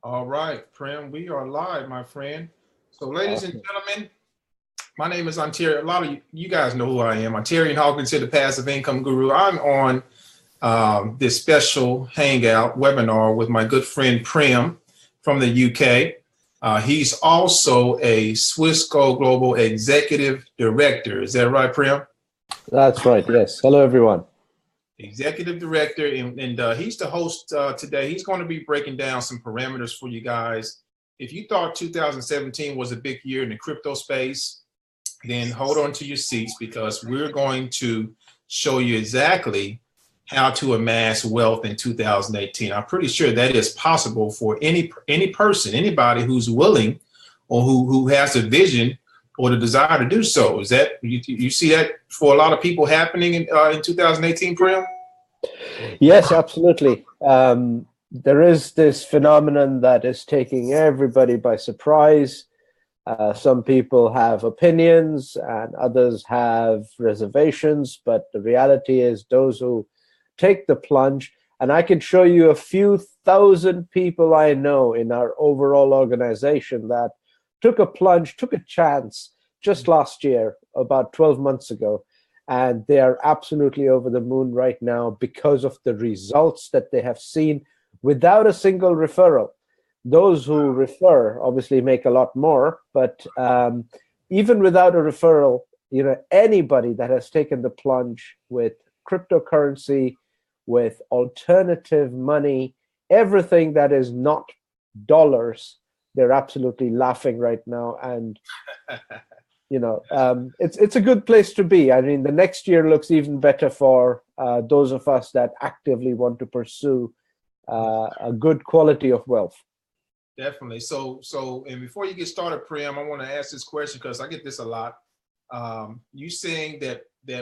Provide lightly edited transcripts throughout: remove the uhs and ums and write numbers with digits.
All right, Prem, we are live, my friend. So, ladies and Awesome. gentlemen, my name is Ontarian. A lot of you guys know who I am. Ontarian Hawkins here, the Passive Income Guru. I'm on this special hangout webinar with my good friend Prem from the UK. He's also a Swissco Global Executive Director. Is that right, Prem? That's right. Yes. Hello, everyone. Executive Director, and he's the host today. He's going to be breaking down some parameters for you guys. If you thought 2017 was a big year in the crypto space, then hold on to your seats because we're going to show you exactly how to amass wealth in 2018. I'm pretty sure that is possible for any person, anybody who's willing or who has a vision or the desire to do so. Is that you see that for a lot of people happening in 2018, Prem? Yes, absolutely. There is this phenomenon that is taking everybody by surprise. Some people have opinions and others have reservations, but the reality is those who take the plunge, and I can show you a few thousand people I know in our overall organization that took a plunge, took a chance just last year, about 12 months ago, and they are absolutely over the moon right now because of the results that they have seen without a single referral. Those who refer obviously make a lot more, but even without a referral, anybody that has taken the plunge with cryptocurrency, with alternative money, everything that is not dollars, they're absolutely laughing right now. And it's a good place to be. I mean, the next year looks even better for those of us that actively want to pursue a good quality of wealth. Definitely. So, and before you get started, Prem, I want to ask this question because I get this a lot. You saying that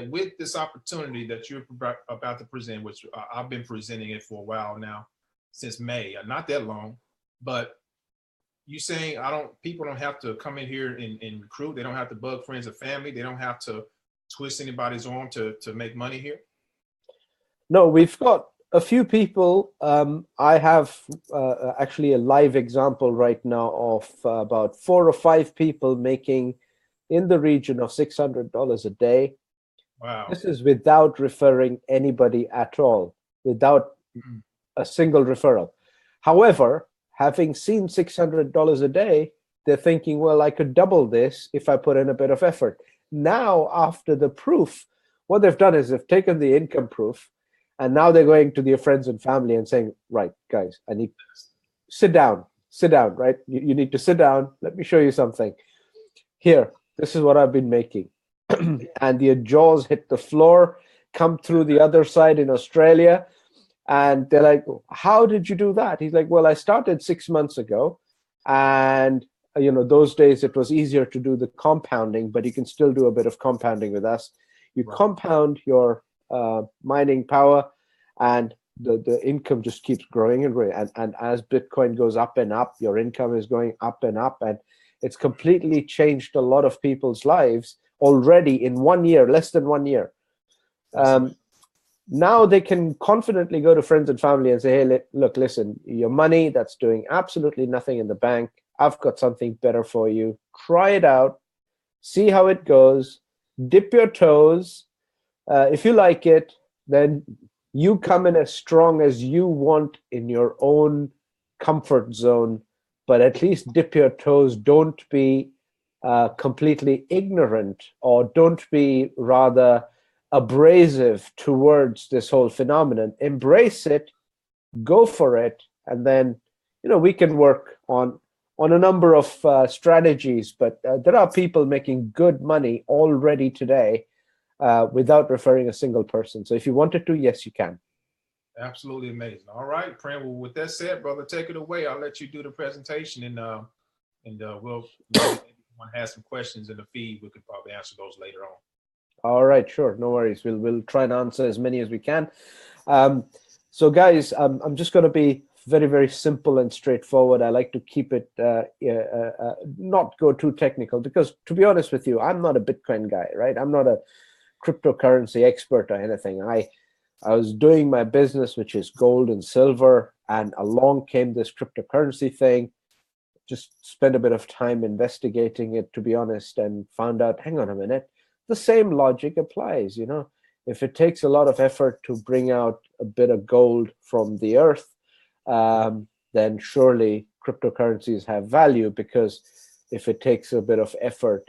with this opportunity that you're about to present, which I've been presenting it for a while now, since May, not that long, but you saying people don't have to come in here and recruit. They don't have to bug friends or family. They don't have to twist anybody's arm to make money here. No, we've got a few people. I have actually a live example right now of about 4 or 5 people making in the region of $600 a day. Wow. This is without referring anybody at all, without a single referral. However, having seen $600 a day, they're thinking, well, I could double this if I put in a bit of effort. Now, after the proof, what they've done is they've taken the income proof, and now they're going to their friends and family and saying, right, guys, I need sit down, right? You need to sit down. Let me show you something. Here, this is what I've been making. And your jaws hit the floor, come through the other side in Australia. And they're like, how did you do that? He's like, well, I started 6 months ago. And, those days it was easier to do the compounding, but you can still do a bit of compounding with us. You compound your mining power, and the income just keeps growing and growing. And as Bitcoin goes up and up, your income is going up and up. And it's completely changed a lot of people's lives already in 1 year, less than 1 year. Now they can confidently go to friends and family and say, hey, look, listen, your money that's doing absolutely nothing in the bank, I've got something better for you. Try it out. See how it goes. Dip your toes. If you like it, then you come in as strong as you want in your own comfort zone, but at least dip your toes. Don't be completely ignorant, or don't be rather abrasive towards this whole phenomenon. Embrace it, go for it, and then we can work on a number of strategies. But there are people making good money already today without referring a single person. So if you wanted to, yes, you can. Absolutely amazing. All right, Prem. Well, with that said, brother, take it away. I'll let you do the presentation, and we'll maybe anyone has some questions in the feed. We could probably answer those later on. All right, sure, no worries. We'll try and answer as many as we can. So, guys, I'm just going to be very, very simple and straightforward. I like to keep it not go too technical, because to be honest with you, I'm not a Bitcoin guy, right? I'm not a cryptocurrency expert or anything. I was doing my business, which is gold and silver, And along came this cryptocurrency thing. Just spent a bit of time investigating it, to be honest, and found out, hang on a minute, the same logic applies. If it takes a lot of effort to bring out a bit of gold from the earth, then surely cryptocurrencies have value, because if it takes a bit of effort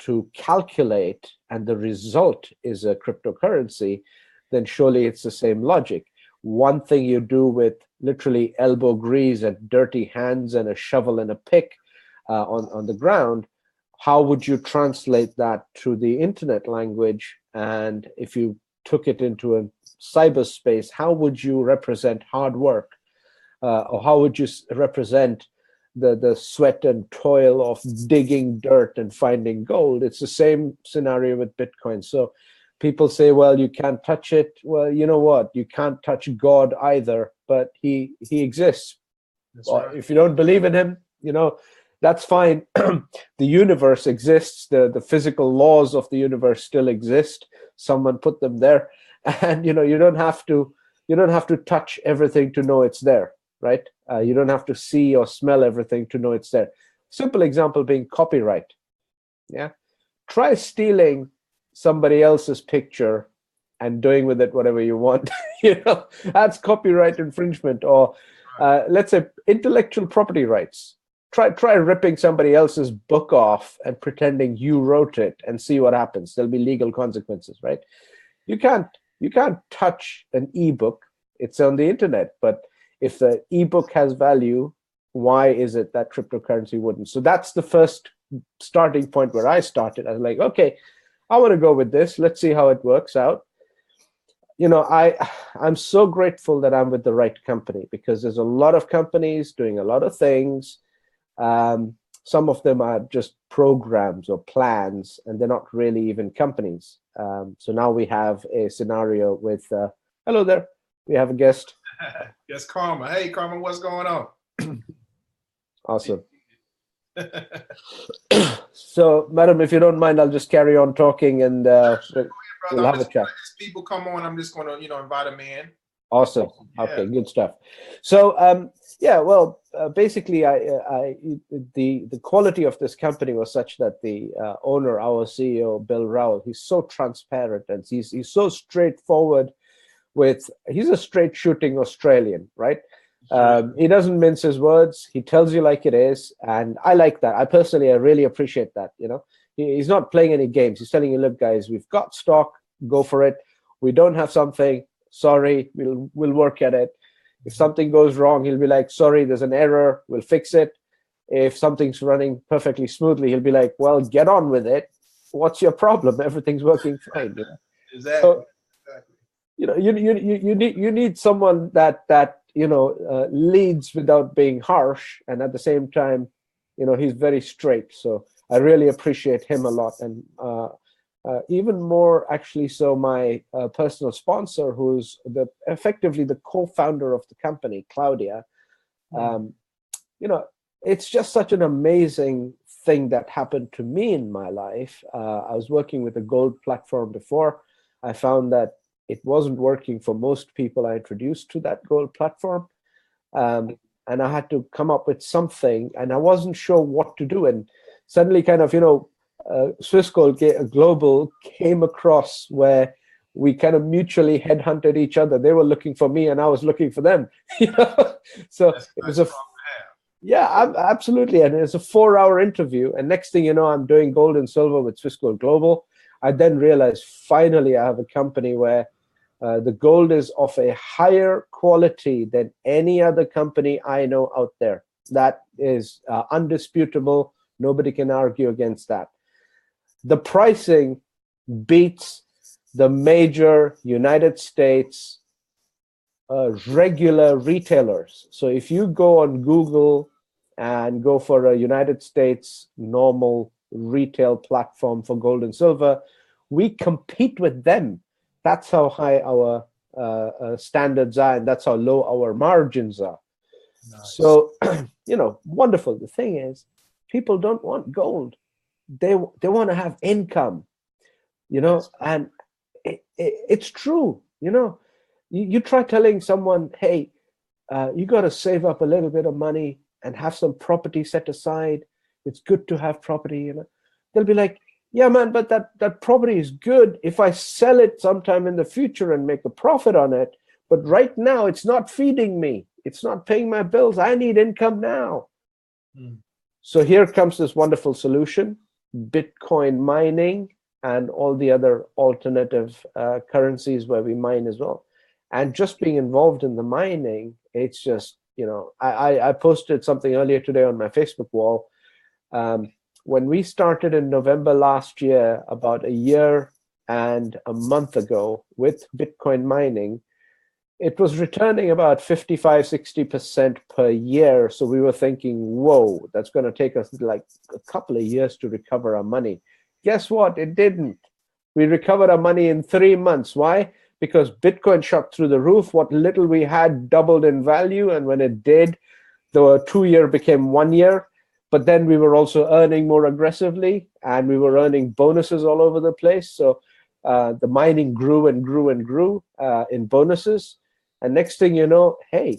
to calculate and the result is a cryptocurrency, then surely it's the same logic. One thing you do with literally elbow grease and dirty hands and a shovel and a pick on the ground, how would you translate that to the internet language? And if you took it into a cyberspace, how would you represent hard work? Or how would you represent the sweat and toil of digging dirt and finding gold? It's the same scenario with Bitcoin. So people say, well, you can't touch it. Well, you know what? You can't touch God either, but he exists. Right. If you don't believe in him, that's fine. The universe exists. The physical laws of the universe still exist. Someone put them there, and you don't have to touch everything to know it's there, right? You don't have to see or smell everything to know it's there. Simple example being copyright. Yeah, try stealing somebody else's picture and doing with it whatever you want. That's copyright infringement. Or let's say intellectual property rights. Try ripping somebody else's book off and pretending you wrote it and see what happens. There'll be legal consequences, right? You can't touch an ebook. It's on the internet. But if the ebook has value, why is it that cryptocurrency wouldn't? So that's the first starting point where I started. I was like, okay, I want to go with this. Let's see how it works out. I'm so grateful that I'm with the right company, because there's a lot of companies doing a lot of things. Some of them are just programs or plans, and they're not really even companies. So now we have a scenario with, hello there, we have a guest. Yes, Karma. Hey, Karma, what's going on? Awesome. So, madam, if you don't mind, I'll just carry on talking, and we'll have a chat. As people come on, I'm just going to, invite them in. Awesome. Yeah. Okay, good stuff. So, basically, the quality of this company was such that the owner, our CEO, Bill Rowell, he's so transparent, and he's so straightforward. He's a straight shooting Australian, right? He doesn't mince his words. He tells you like it is, and I like that. I really appreciate that. He's not playing any games. He's telling you, look, guys, we've got stock. Go for it. We don't have something. Sorry, we'll work at it. If something goes wrong, he'll be like, sorry, there's an error. We'll fix it. If something's running perfectly smoothly, he'll be like, well, get on with it. What's your problem? Everything's working fine. Exactly. So, you need someone that leads without being harsh, and at the same time, he's very straight. So I really appreciate him a lot, and even more actually. So my personal sponsor, who's effectively the co-founder of the company, Claudia, it's just such an amazing thing that happened to me in my life. I was working with a gold platform before. I found that it wasn't working for most people I introduced to that gold platform. And I had to come up with something, and I wasn't sure what to do. And suddenly Swiss Gold Global came across, where we kind of mutually headhunted each other. They were looking for me and I was looking for them. So it was absolutely. And it's a 4-hour interview. And next thing you know, I'm doing gold and silver with Swiss Gold Global. I then realized finally I have a company where the gold is of a higher quality than any other company I know out there. That is undisputable. Nobody can argue against that. The pricing beats the major United States regular retailers. So if you go on Google and go for a United States normal retail platform for gold and silver, we compete with them. That's how high our standards are, and that's how low our margins are. Nice. So, wonderful. The thing is, people don't want gold. They want to have income, and it's true. You try telling someone, hey, you got to save up a little bit of money and have some property set aside. It's good to have property, you know. They'll be like, yeah, man, but that property is good if I sell it sometime in the future and make a profit on it. But right now, it's not feeding me. It's not paying my bills. I need income now. So here comes this wonderful solution, Bitcoin mining and all the other alternative currencies where we mine as well. And just being involved in the mining, it's just, you know, I posted something earlier today on my Facebook wall. When we started in November last year, about a year and a month ago with Bitcoin mining, it was returning about 55-60% per year. So we were thinking, whoa, that's going to take us like a couple of years to recover our money. Guess what? It didn't. We recovered our money in 3 months. Why? Because Bitcoin shot through the roof. What little we had doubled in value. And when it did, the 2 year became 1 year. But then we were also earning more aggressively, and we were earning bonuses all over the place. So the mining grew and grew and grew in bonuses. And next thing you know, hey,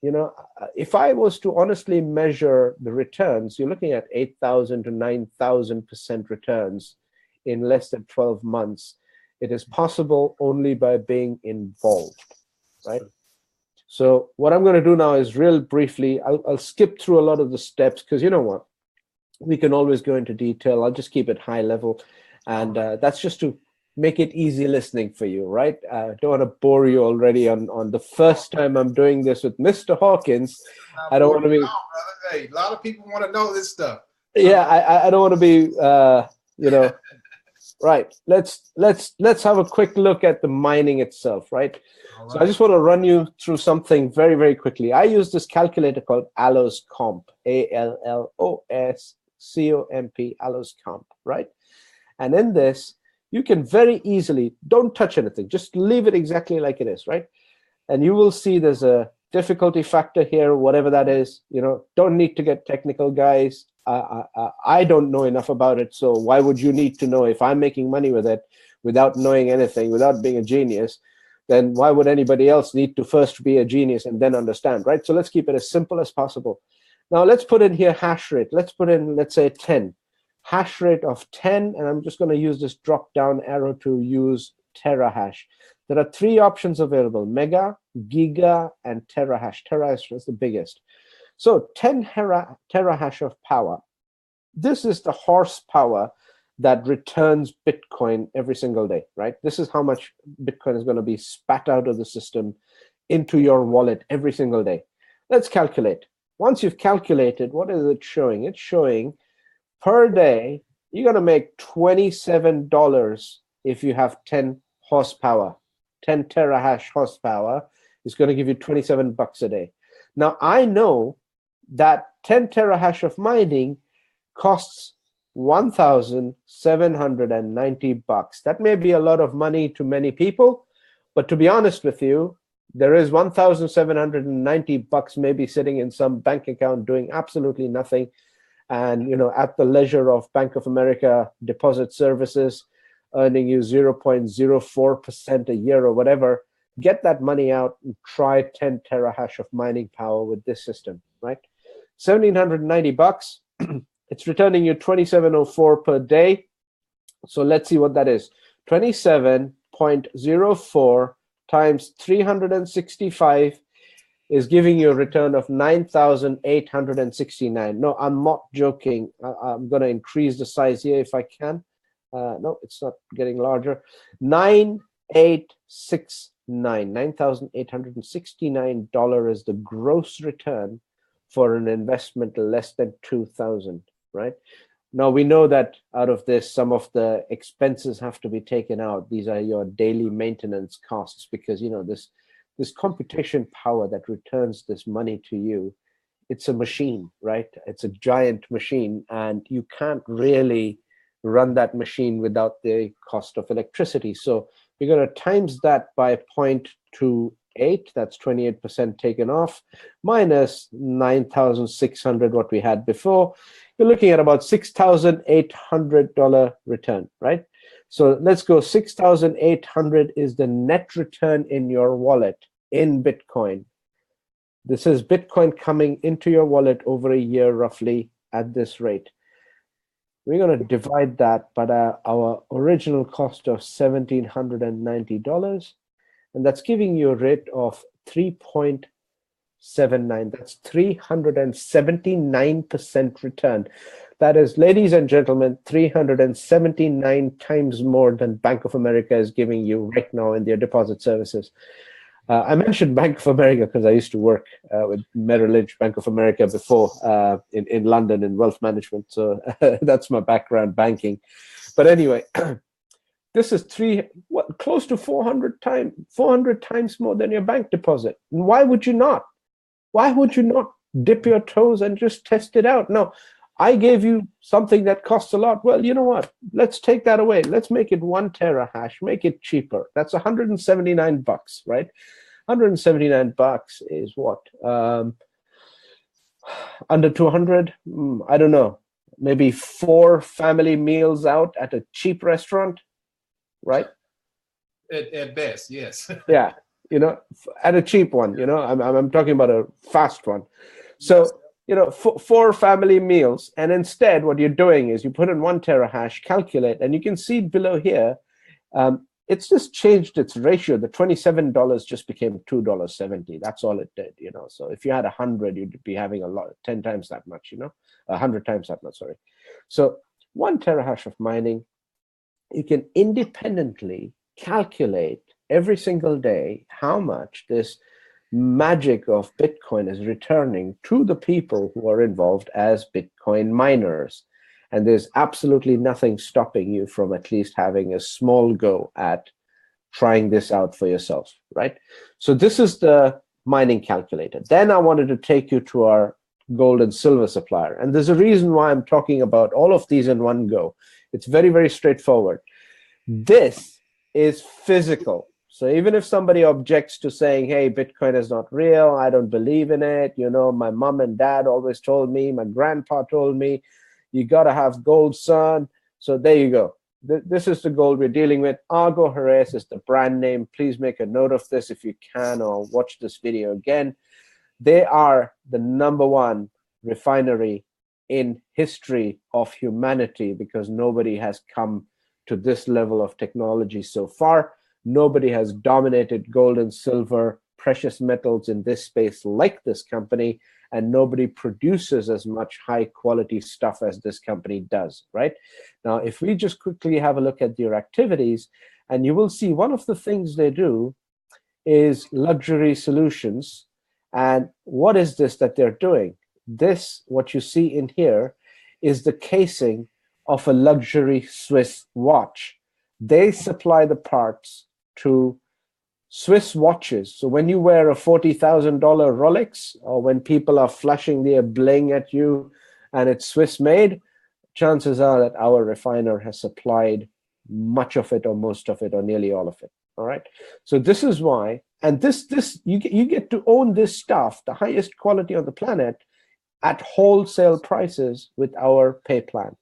you know, if I was to honestly measure the returns, you're looking at 8,000 to 9,000% returns in less than 12 months. It is possible only by being involved, right? So what I'm going to do now is real briefly, I'll skip through a lot of the steps because you know what? We can always go into detail. I'll just keep it high level. And that's just to make it easy listening for you, right? Don't want to bore you already on the first time I'm doing this with Mr. Hawkins. I don't want to be... Hey, a lot of people want to know this stuff. Yeah, I don't want to be, you know... Right. Let's have a quick look at the mining itself, right? Right. So I just want to run you through something very, very quickly. I use this calculator called Allos Comp, ALLOSCOMP, Allos Comp, right? And in this, you can very easily, don't touch anything, just leave it exactly like it is, right? And you will see there's a difficulty factor here, whatever that is. You know, don't need to get technical, guys. I don't know enough about it, so why would you need to know? If I'm making money with it without knowing anything, without being a genius, then why would anybody else need to first be a genius and then understand, right? So let's keep it as simple as possible. Now let's put in here hash rate. Let's put in, let's say 10. Hash rate of 10, and I'm just going to use this drop down arrow to use terahash. There are 3 options available: mega, giga, and terahash. Terahash is the biggest. So 10 terahash of power. This is the horsepower that returns Bitcoin every single day, right? This is how much Bitcoin is going to be spat out of the system into your wallet every single day. Let's calculate. Once you've calculated, what is it showing? It's showing per day, you're going to make $27 if you have 10 horsepower. 10 terahash horsepower is going to give you 27 bucks a day. Now, I know that 10 terahash of mining costs 1,790 bucks. That may be a lot of money to many people, but to be honest with you, there is 1,790 bucks maybe sitting in some bank account doing absolutely nothing, and you know, at the leisure of Bank of America deposit services, earning you 0.04% a year or whatever. Get that money out and try 10 terahash of mining power with this system, right? 1,790 bucks. It's returning you 2704 per day. So let's see what that is. 27.04 times 365 is giving you a return of 9,869. No, I'm not joking. I'm going to increase the size here if I can. No, it's not getting larger. 9,869 is the gross return for an investment less than 2,000, right? Now we know that out of this, some of the expenses have to be taken out. These are your daily maintenance costs, because you know this computation power that returns this money to you, it's a machine, right? It's a giant machine, and you can't really run that machine without the cost of electricity. So we're going to times that by 0.28, that's 28% taken off, minus 9,600, what we had before. You're looking at about $6,800 return, right? So let's go 6,800 is the net return in your wallet in Bitcoin. This is Bitcoin coming into your wallet over a year, roughly at this rate. We're going to divide that by our original cost of $1,790, and that's giving you a rate of 3.79. That's 379% return. That is, ladies and gentlemen, 379 times more than Bank of America is giving you right now in their deposit services. I mentioned Bank of America because I used to work with Merrill Lynch, Bank of America before in London in wealth management. So that's my background, banking. But anyway, this is close to 400 times more than your bank deposit. And why would you not? Why would you not dip your toes and just test it out? No, I gave you something that costs a lot. Well, you know what? Let's take that away. Let's make it 1 terahash, make it cheaper. That's $179, right? $179 is what? Under 200? I don't know. Maybe 4 family meals out at a cheap restaurant, right? At best, yes. Yeah, at a cheap one. I'm talking about a fast one. So, 4 family meals, and instead what you're doing is you put in 1 terahash, calculate, and you can see below here, it's just changed its ratio. The $27 just became $2.70. That's all it did, So if you had 100, you'd be having 10 times that much, 100 times that much, sorry. So 1 terahash of mining, you can independently calculate every single day how much this magic of Bitcoin is returning to the people who are involved as Bitcoin miners. And there's absolutely nothing stopping you from at least having a small go at trying this out for yourself, right? So this is the mining calculator. Then I wanted to take you to our gold and silver supplier. And there's a reason why I'm talking about all of these in one go. It's very, very straightforward. This is physical. So even if somebody objects to saying, hey, Bitcoin is not real, I don't believe in it, my mom and dad always told me, my grandpa told me, you got to have gold, son. So there you go. This is the gold we're dealing with. Argo Jerez is the brand name. Please make a note of this if you can, or watch this video again. They are the #1 refinery in history of humanity, because nobody has come to this level of technology so far. Nobody has dominated gold and silver, precious metals in this space like this company, and nobody produces as much high quality stuff as this company does, right? Now, if we just quickly have a look at their activities, and you will see one of the things they do is luxury solutions. And what is this that they're doing? This, what you see in here, is the casing of a luxury Swiss watch. They supply the parts to Swiss watches. So when you wear a $40,000 Rolex, or when people are flashing their bling at you and it's Swiss made, chances are that our refiner has supplied much of it, or most of it, or nearly all of it. All right. So this is why, and this you get to own this stuff, the highest quality on the planet, at wholesale prices with our pay plan.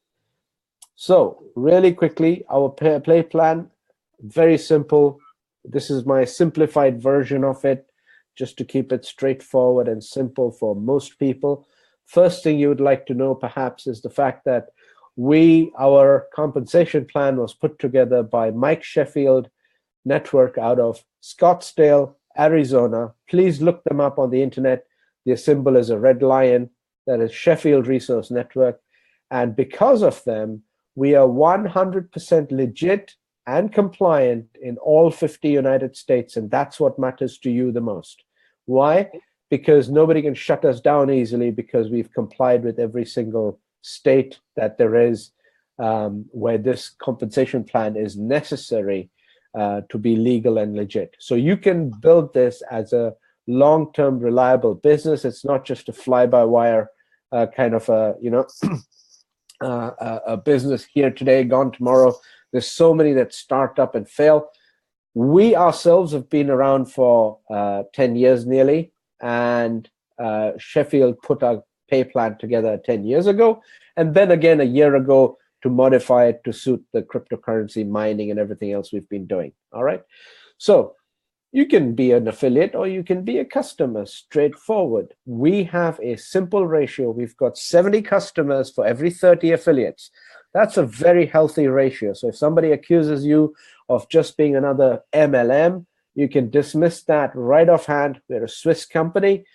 So really quickly, our pay plan, very simple. This is my simplified version of it, just to keep it straightforward and simple for most people. First thing you would like to know perhaps is the fact that our compensation plan was put together by Mike Sheffield Network out of Scottsdale, Arizona. Please look them up on the internet. Their symbol is a red lion. That is Sheffield Resource Network. And because of them, we are 100% legit and compliant in all 50 United States, and that's what matters to you the most. Why? Because nobody can shut us down easily, because we've complied with every single state that there is where this compensation plan is necessary to be legal and legit. So you can build this as a long-term reliable business. It's not just a fly-by-wire kind of a business here today, gone tomorrow. There's so many that start up and fail. We ourselves have been around for 10 years nearly, and Sheffield put our pay plan together 10 years ago, and then again a year ago to modify it to suit the cryptocurrency mining and everything else we've been doing. All right. So You can be an affiliate or you can be a customer, straightforward. We have a simple ratio. We've got 70 customers for every 30 affiliates. That's a very healthy ratio. So if somebody accuses you of just being another MLM, you can dismiss that right offhand. We're a Swiss company.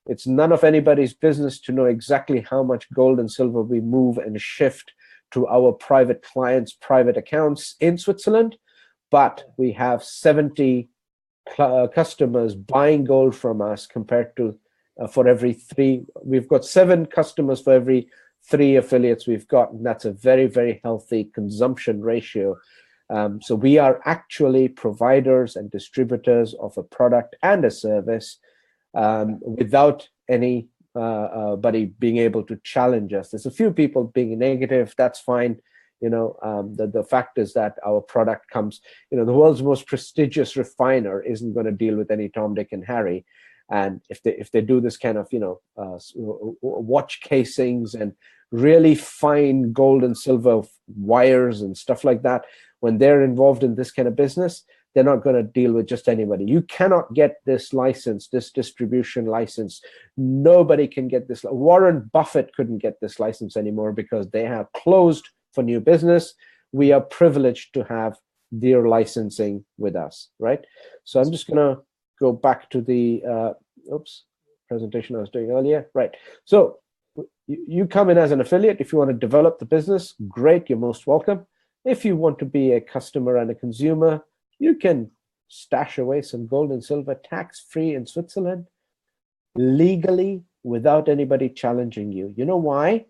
It's none of anybody's business to know exactly how much gold and silver we move and shift to our private clients' private accounts in Switzerland. But we have 70 customers buying gold from us compared to for every 3. We've got 7 customers for every 3 affiliates we've got, and that's a very, very healthy consumption ratio. So we are actually providers and distributors of a product and a service without anybody being able to challenge us. There's a few people being negative. That's fine. The fact is that our product comes, the world's most prestigious refiner isn't going to deal with any Tom, Dick, and Harry. And if they do this kind of, watch casings and really fine gold and silver wires and stuff like that, when they're involved in this kind of business, they're not going to deal with just anybody. You cannot get this license, this distribution license. Nobody can get this. Warren Buffett couldn't get this license anymore because they have closed for new business. We are privileged to have their licensing with us, right? So I'm just going to go back to the presentation I was doing earlier, right? So you come in as an affiliate. If you want to develop the business, great, you're most welcome. If you want to be a customer and a consumer, you can stash away some gold and silver tax-free in Switzerland legally without anybody challenging you. You know why?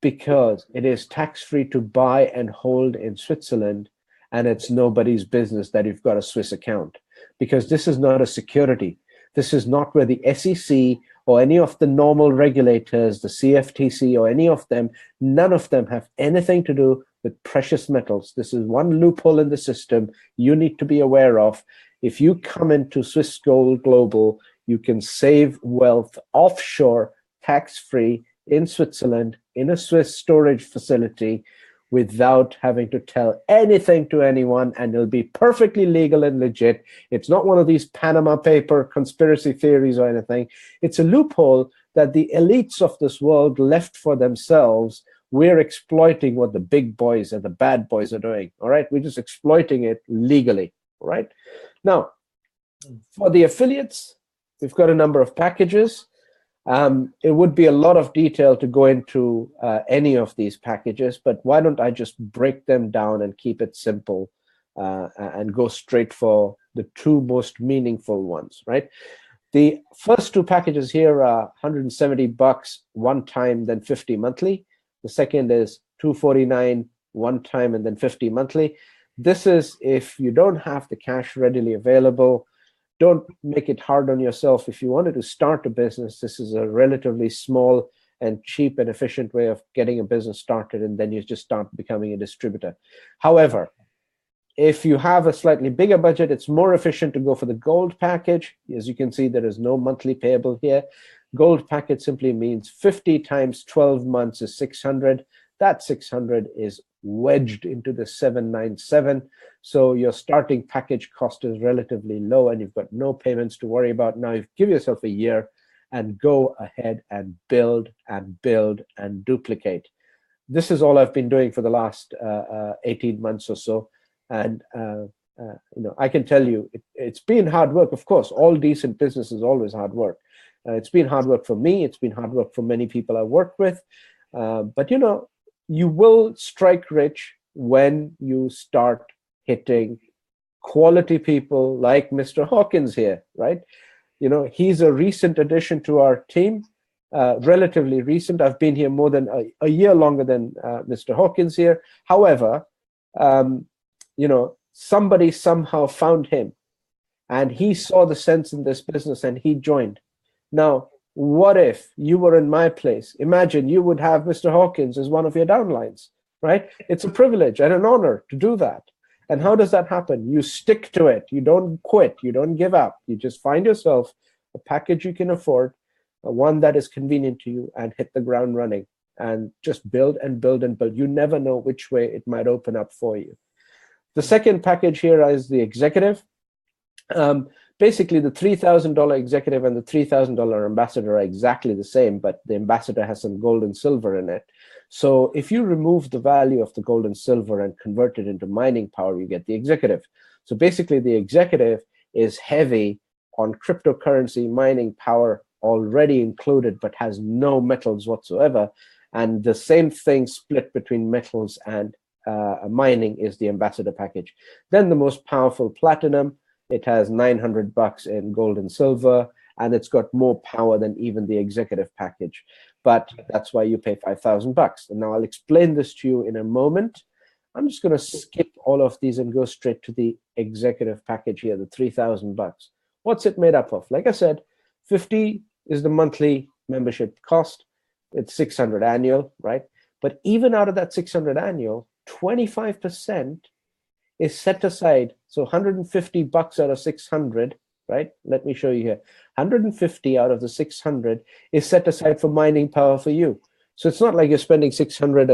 Because it is tax-free to buy and hold in Switzerland, and it's nobody's business that you've got a Swiss account, because this is not a security. This is not where the SEC or any of the normal regulators, the CFTC or any of them, none of them have anything to do with precious metals. This is one loophole in the system you need to be aware of. If you come into Swiss Gold Global, you can save wealth offshore, tax-free, in Switzerland, in a Swiss storage facility, without having to tell anything to anyone, and it'll be perfectly legal and legit. It's not one of these Panama paper conspiracy theories or anything. It's a loophole that the elites of this world left for themselves. We're exploiting what the big boys and the bad boys are doing, all right? We're just exploiting it legally, all right? Now, for the affiliates, we've got a number of packages. It would be a lot of detail to go into any of these packages, but why don't I just break them down and keep it simple and go straight for the 2 most meaningful ones, right? The first 2 packages here are $170 one time, then $50 monthly. The second is $249 one time and then $50 monthly. This is if you don't have the cash readily available. Don't make it hard on yourself. If you wanted to start a business, this is a relatively small and cheap and efficient way of getting a business started, and then you just start becoming a distributor. However, if you have a slightly bigger budget, it's more efficient to go for the gold package. As you can see, there is no monthly payable here. Gold package simply means 50 times 12 months is 600. That 600 is wedged into the 797. So your starting package cost is relatively low, and you've got no payments to worry about. Now you give yourself a year and go ahead and build and build and duplicate. This is all I've been doing for the last 18 months or so. And I can tell you, it's been hard work. Of course, all decent business is always hard work. It's been hard work for me. It's been hard work for many people I work with. But you will strike rich when you start hitting quality people like Mr. Hawkins here, right? He's a recent addition to our team, relatively recent. I've been here more than a year longer than Mr. Hawkins here. However, somebody somehow found him, and he saw the sense in this business, and he joined. Now, what if you were in my place? Imagine you would have Mr. Hawkins as one of your downlines, right? It's a privilege and an honor to do that. And how does that happen? You stick to it. You don't quit. You don't give up. You just find yourself a package you can afford, one that is convenient to you, and hit the ground running and just build and build and build. You never know which way it might open up for you. The second package here is the executive. basically the $3,000 executive and the $3,000 ambassador are exactly the same, but the ambassador has some gold and silver in it. So if you remove the value of the gold and silver and convert it into mining power, you get the executive. So basically the executive is heavy on cryptocurrency mining power already included, but has no metals whatsoever. And the same thing split between metals and mining is the ambassador package. Then the most powerful platinum, it has $900 in gold and silver, and it's got more power than even the executive package. But that's why you pay $5,000. And now I'll explain this to you in a moment. I'm just going to skip all of these and go straight to the executive package here, the $3,000. What's it made up of? Like I said, 50 is the monthly membership cost. It's 600 annual, right? But even out of that 600 annual, 25% is set aside. So $150 out of 600, right? Let me show you here. 150 out of the 600 is set aside for mining power for you. So it's not like you're spending 600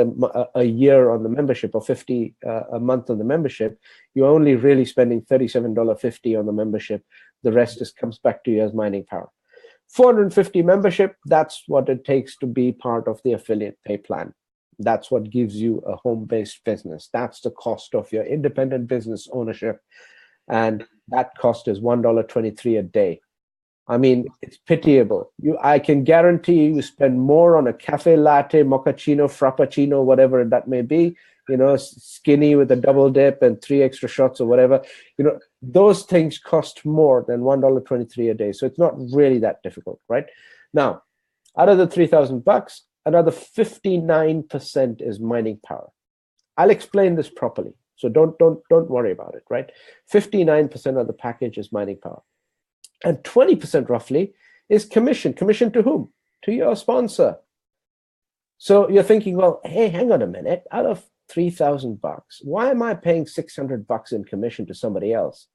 a year on the membership or 50 a month on the membership. You're only really spending $37.50 on the membership. The rest comes back to you as mining power. 450 membership, that's what it takes to be part of the affiliate pay plan. That's what gives you a home-based business. That's the cost of your independent business ownership. And that cost is $1.23 a day. I mean, it's pitiable. I can guarantee you spend more on a cafe latte, mochaccino, frappuccino, whatever that may be, you know, skinny with a double dip and 3 extra shots or whatever. You know, those things cost more than $1.23 a day. So it's not really that difficult, right? Now, out of the $3,000, another 59% is mining power. I'll explain this properly. So don't worry about it, right? 59% of the package is mining power. And 20% roughly is commission. Commission to whom? To your sponsor. So you're thinking, well, hey, hang on a minute. Out of $3,000, why am I paying $600 in commission to somebody else?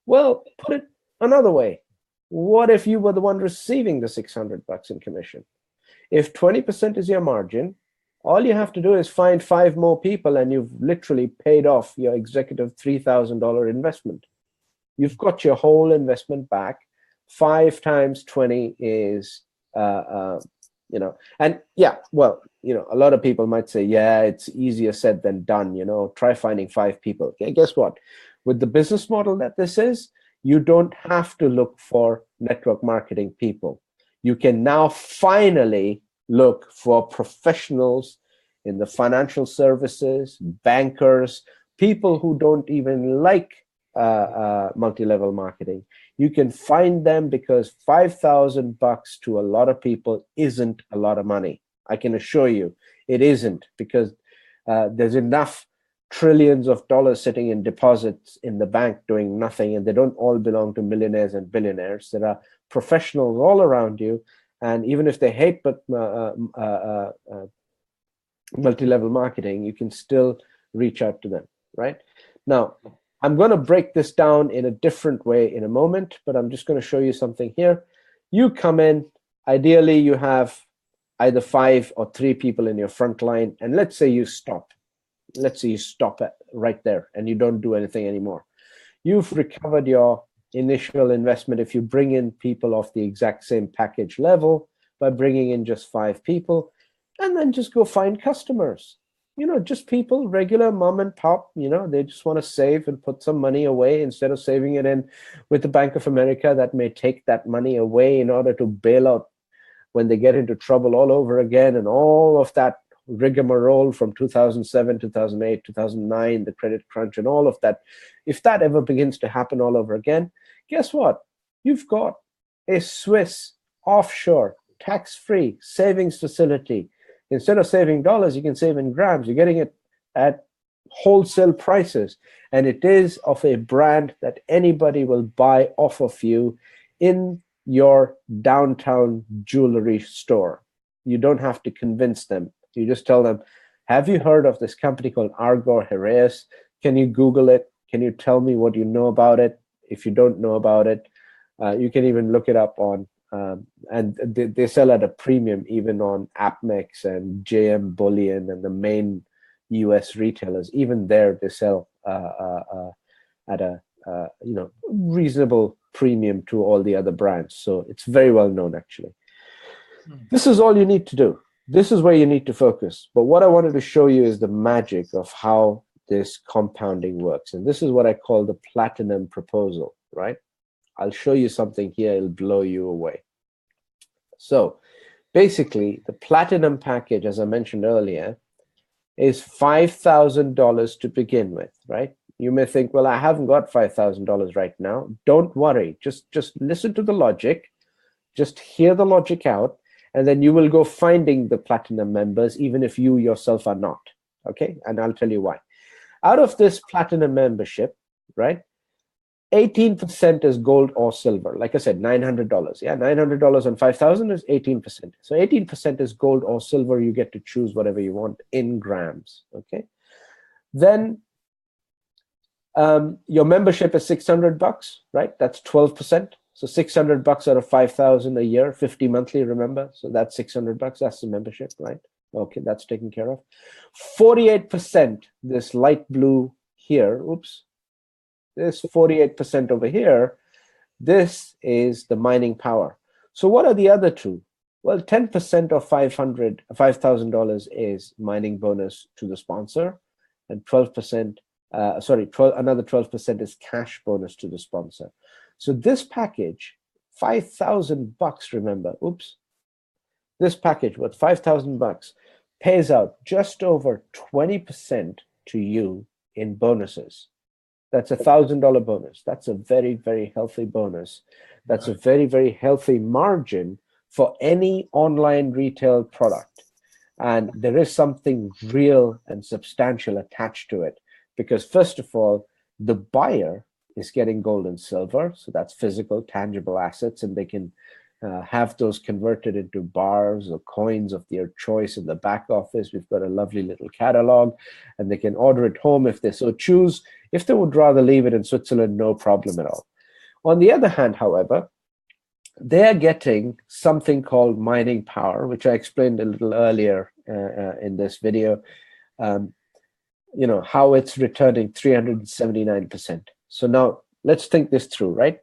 Well, put it another way. What if you were the one receiving the $600 in commission? If 20% is your margin, all you have to do is find 5 more people and you've literally paid off your executive $3,000 investment. You've got your whole investment back. 5 times 20 is, you know, and yeah, well, you know, a lot of people might say, yeah, it's easier said than done, you know, try finding 5 people. Okay, guess what? With the business model that this is, you don't have to look for network marketing people. You can now finally look for professionals in the financial services, bankers, people who don't even like multi-level marketing. You can find them because $5,000 to a lot of people isn't a lot of money. I can assure you it isn't, because there's enough trillions of dollars sitting in deposits in the bank doing nothing, and they don't all belong to millionaires and billionaires. There are professionals all around you, and even if they hate multi-level marketing, you can still reach out to them, right? Now, I'm going to break this down in a different way in a moment, but I'm just going to show you something here. You come in, ideally you have either 5 or 3 people in your front line, and let's say you stop. Let's say you stop it right there and you don't do anything anymore. You've recovered your initial investment if you bring in people of the exact same package level by bringing in just 5 people, and then just go find customers. You know, just people, regular mom and pop, you know, they just want to save and put some money away instead of saving it in with the Bank of America that may take that money away in order to bail out when they get into trouble all over again, and all of that rigmarole from 2007, 2008, 2009, the credit crunch and all of that. If that ever begins to happen all over again, guess what? You've got a Swiss offshore tax-free savings facility. Instead of saving dollars, you can save in grams. You're getting it at wholesale prices, and it is of a brand that anybody will buy off of you in your downtown jewelry store. You don't have to convince them. You just tell them, have you heard of this company called Argor Herreus? Can you Google it? Can you tell me what you know about it? If you don't know about it, you can even look it up on, and they sell at a premium even on AppMex and JM Bullion and the main US retailers. Even there, they sell at a you know, reasonable premium to all the other brands. So it's very well known, actually. Mm. This is all you need to do. This is where you need to focus. But what I wanted to show you is the magic of how this compounding works. And this is what I call the platinum proposal, right? I'll show you something here. It'll blow you away. So basically, the platinum package, as I mentioned earlier, is $5,000 to begin with, right? You may think, well, I haven't got $5,000 right now. Don't worry. Just listen to the logic. Just hear the logic out, and then you will go finding the platinum members, even if you yourself are not, okay? And I'll tell you why. Out of this platinum membership, right, 18% is gold or silver. Like I said, $900. Yeah, $900 on 5,000 is 18%. So 18% is gold or silver. You get to choose whatever you want in grams, okay? Then your membership is $600, right? That's 12%. So $600 out of 5,000 a year, 50 monthly, remember? So that's $600. That's the membership, right? Okay, that's taken care of. 48%, this light blue here, oops, this 48% over here, this is the mining power. So what are the other two? Well, 10% of $5,000 is mining bonus to the sponsor, and 12%, another 12% is cash bonus to the sponsor. So this package, $5,000, remember, oops, this package worth $5,000 pays out just over 20% to you in bonuses. That's a $1,000 bonus. That's a very, very healthy bonus. That's a very, very healthy margin for any online retail product. And there is something real and substantial attached to it, because first of all, the buyer is getting gold and silver. So that's physical, tangible assets, and they can have those converted into bars or coins of their choice in the back office. We've got a lovely little catalog, and they can order it home if they so choose. If they would rather leave it in Switzerland, no problem at all. On the other hand, however, they're getting something called mining power, which I explained a little earlier in this video. You know, how it's returning 379%. So now let's think this through, right?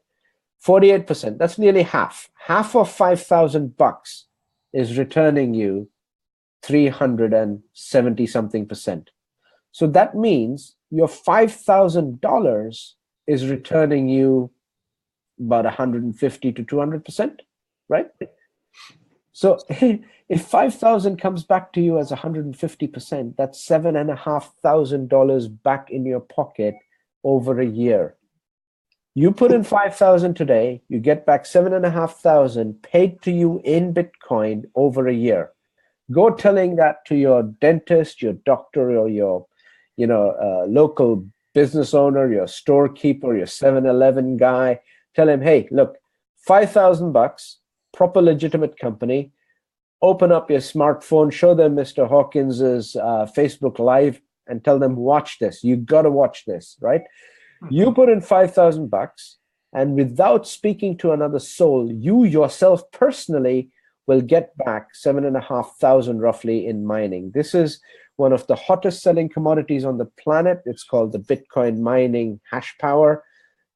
48%, that's nearly half. Half of $5,000 is returning you 370 something percent. So that means your $5,000 is returning you about 150 to 200%, right? So if 5,000 comes back to you as 150%, that's $7,500 back in your pocket over a year. You put in 5,000 today, you get back 7,500 paid to you in Bitcoin over a year. Go telling that to your dentist, your doctor, or your, local business owner, your storekeeper, your 7-Eleven guy. Tell him, hey, look, $5,000, proper legitimate company. Open up your smartphone, show them Mr. Hawkins's Facebook Live, and tell them, watch this. You got to watch this, right? You put in $5,000, and without speaking to another soul, you yourself personally will get back 7,500 roughly in mining. This is one of the hottest selling commodities on the planet. It's called the Bitcoin mining hash power.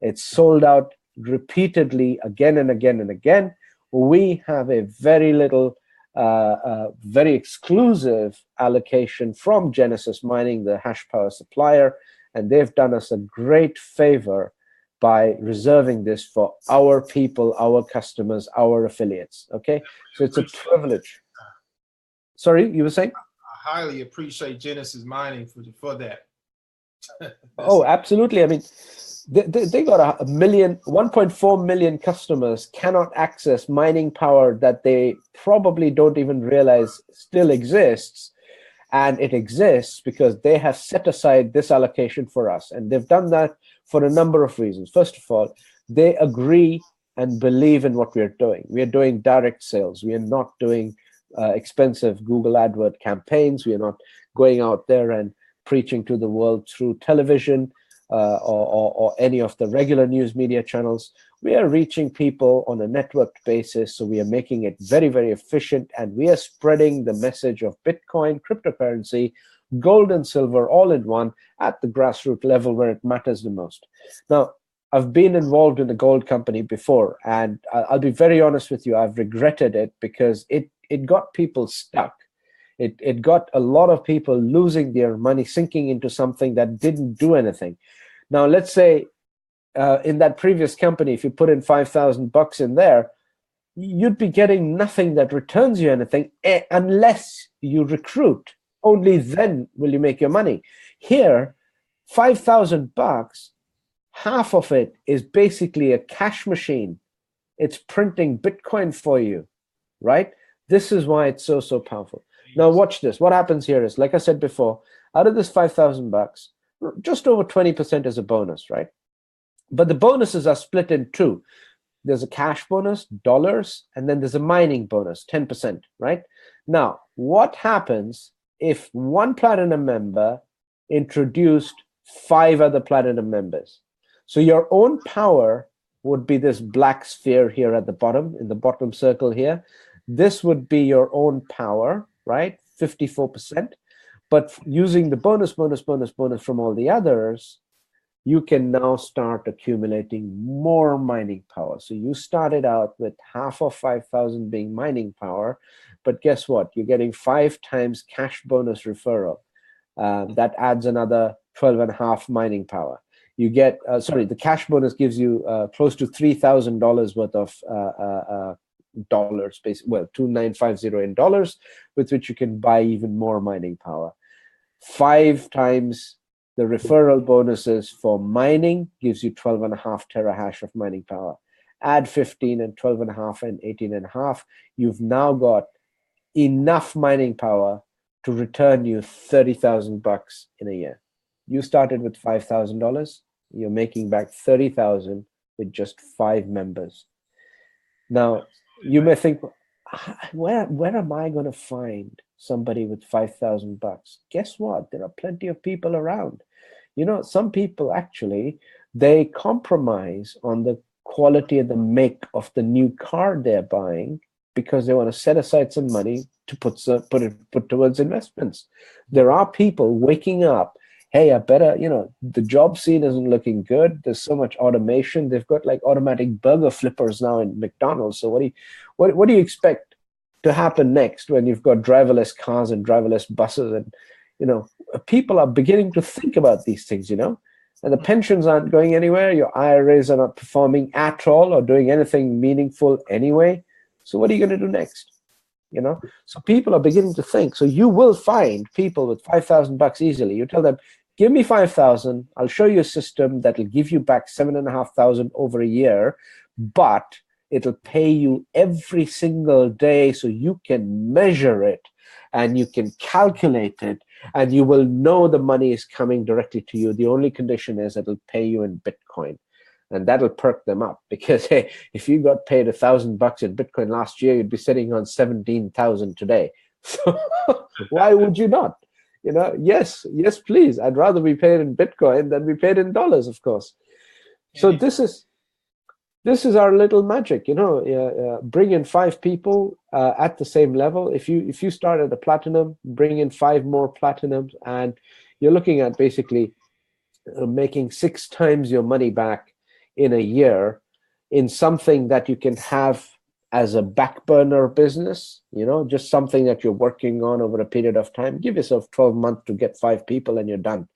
It's sold out repeatedly again and again and again. We have a very little, very exclusive allocation from Genesis Mining, the hash power supplier. And they've done us a great favor by reserving this for our people, our customers, our affiliates. Okay, so it's a privilege. Sorry, you were saying? I highly appreciate Genesis Mining for that. Oh, absolutely. I mean, they got 1.4 million customers cannot access mining power that they probably don't even realize still exists. And it exists because they have set aside this allocation for us. And they've done that for a number of reasons. First of all, they agree and believe in what we're doing. We are doing direct sales. We are not doing expensive Google AdWord campaigns. We are not going out there and preaching to the world through television or any of the regular news media channels. We are reaching people on a networked basis, so we are making it very, very efficient, and we are spreading the message of Bitcoin, cryptocurrency, gold and silver all in one at the grassroots level where it matters the most. Now, I've been involved in a gold company before, and I'll be very honest with you, I've regretted it because it got people stuck. It got a lot of people losing their money, sinking into something that didn't do anything. Now, let's say in that previous company, if you put in $5,000 in there, you'd be getting nothing that returns you anything unless you recruit. Only then will you make your money. Here, $5,000, half of it is basically a cash machine. It's printing Bitcoin for you, right? This is why it's so powerful. Now watch this. What happens here is, like I said before, out of this $5,000, just over 20% is a bonus, right? But the bonuses are split in two. There's a cash bonus, dollars, and then there's a mining bonus, 10%, right? Now, what happens if one platinum member introduced 5 other platinum members? So your own power would be this black sphere here at the bottom, in the bottom circle here. This would be your own power, right? 54%. But using the bonus from all the others, you can now start accumulating more mining power. So you started out with half of 5,000 being mining power, but guess what? You're getting 5 times cash bonus referral. That adds another 12.5 mining power. You get, the cash bonus gives you close to $3,000 worth of dollars, well, 2,950 in dollars, with which you can buy even more mining power. 5 times the referral bonuses for mining gives you 12.5 terahash of mining power. Add 15 and 12.5 and 18.5. You've now got enough mining power to return you $30,000 in a year. You started with $5,000. You're making back 30,000 with just 5 members. Now, you may think, where am I going to find somebody with $5,000? Guess what? There are plenty of people around. You know, some people actually, they compromise on the quality and the make of the new car they're buying because they want to set aside some money to put towards investments. There are people waking up, hey, I better, the job scene isn't looking good. There's so much automation. They've got like automatic burger flippers now in McDonald's. So what do you expect to happen next when you've got driverless cars and driverless buses? And, people are beginning to think about these things, and the pensions aren't going anywhere. Your IRAs are not performing at all or doing anything meaningful anyway. So what are you going to do next? So people are beginning to think. So you will find people with $5,000 easily. You tell them, give me 5,000. I'll show you a system that will give you back 7,500 over a year, but it'll pay you every single day so you can measure it and you can calculate it and you will know the money is coming directly to you. The only condition is it'll pay you in Bitcoin. And that'll perk them up because, hey, if you got paid $1,000 in Bitcoin last year, you'd be sitting on 17,000 today. So why would you not? Yes, please. I'd rather be paid in Bitcoin than be paid in dollars, of course. So this is our little magic. Bring in 5 people at the same level. If you start at a platinum, bring in 5 more platinums, and you're looking at basically making 6 times your money back in a year in something that you can have as a back burner business, just something that you're working on over a period of time. Give yourself 12 months to get 5 people and you're done.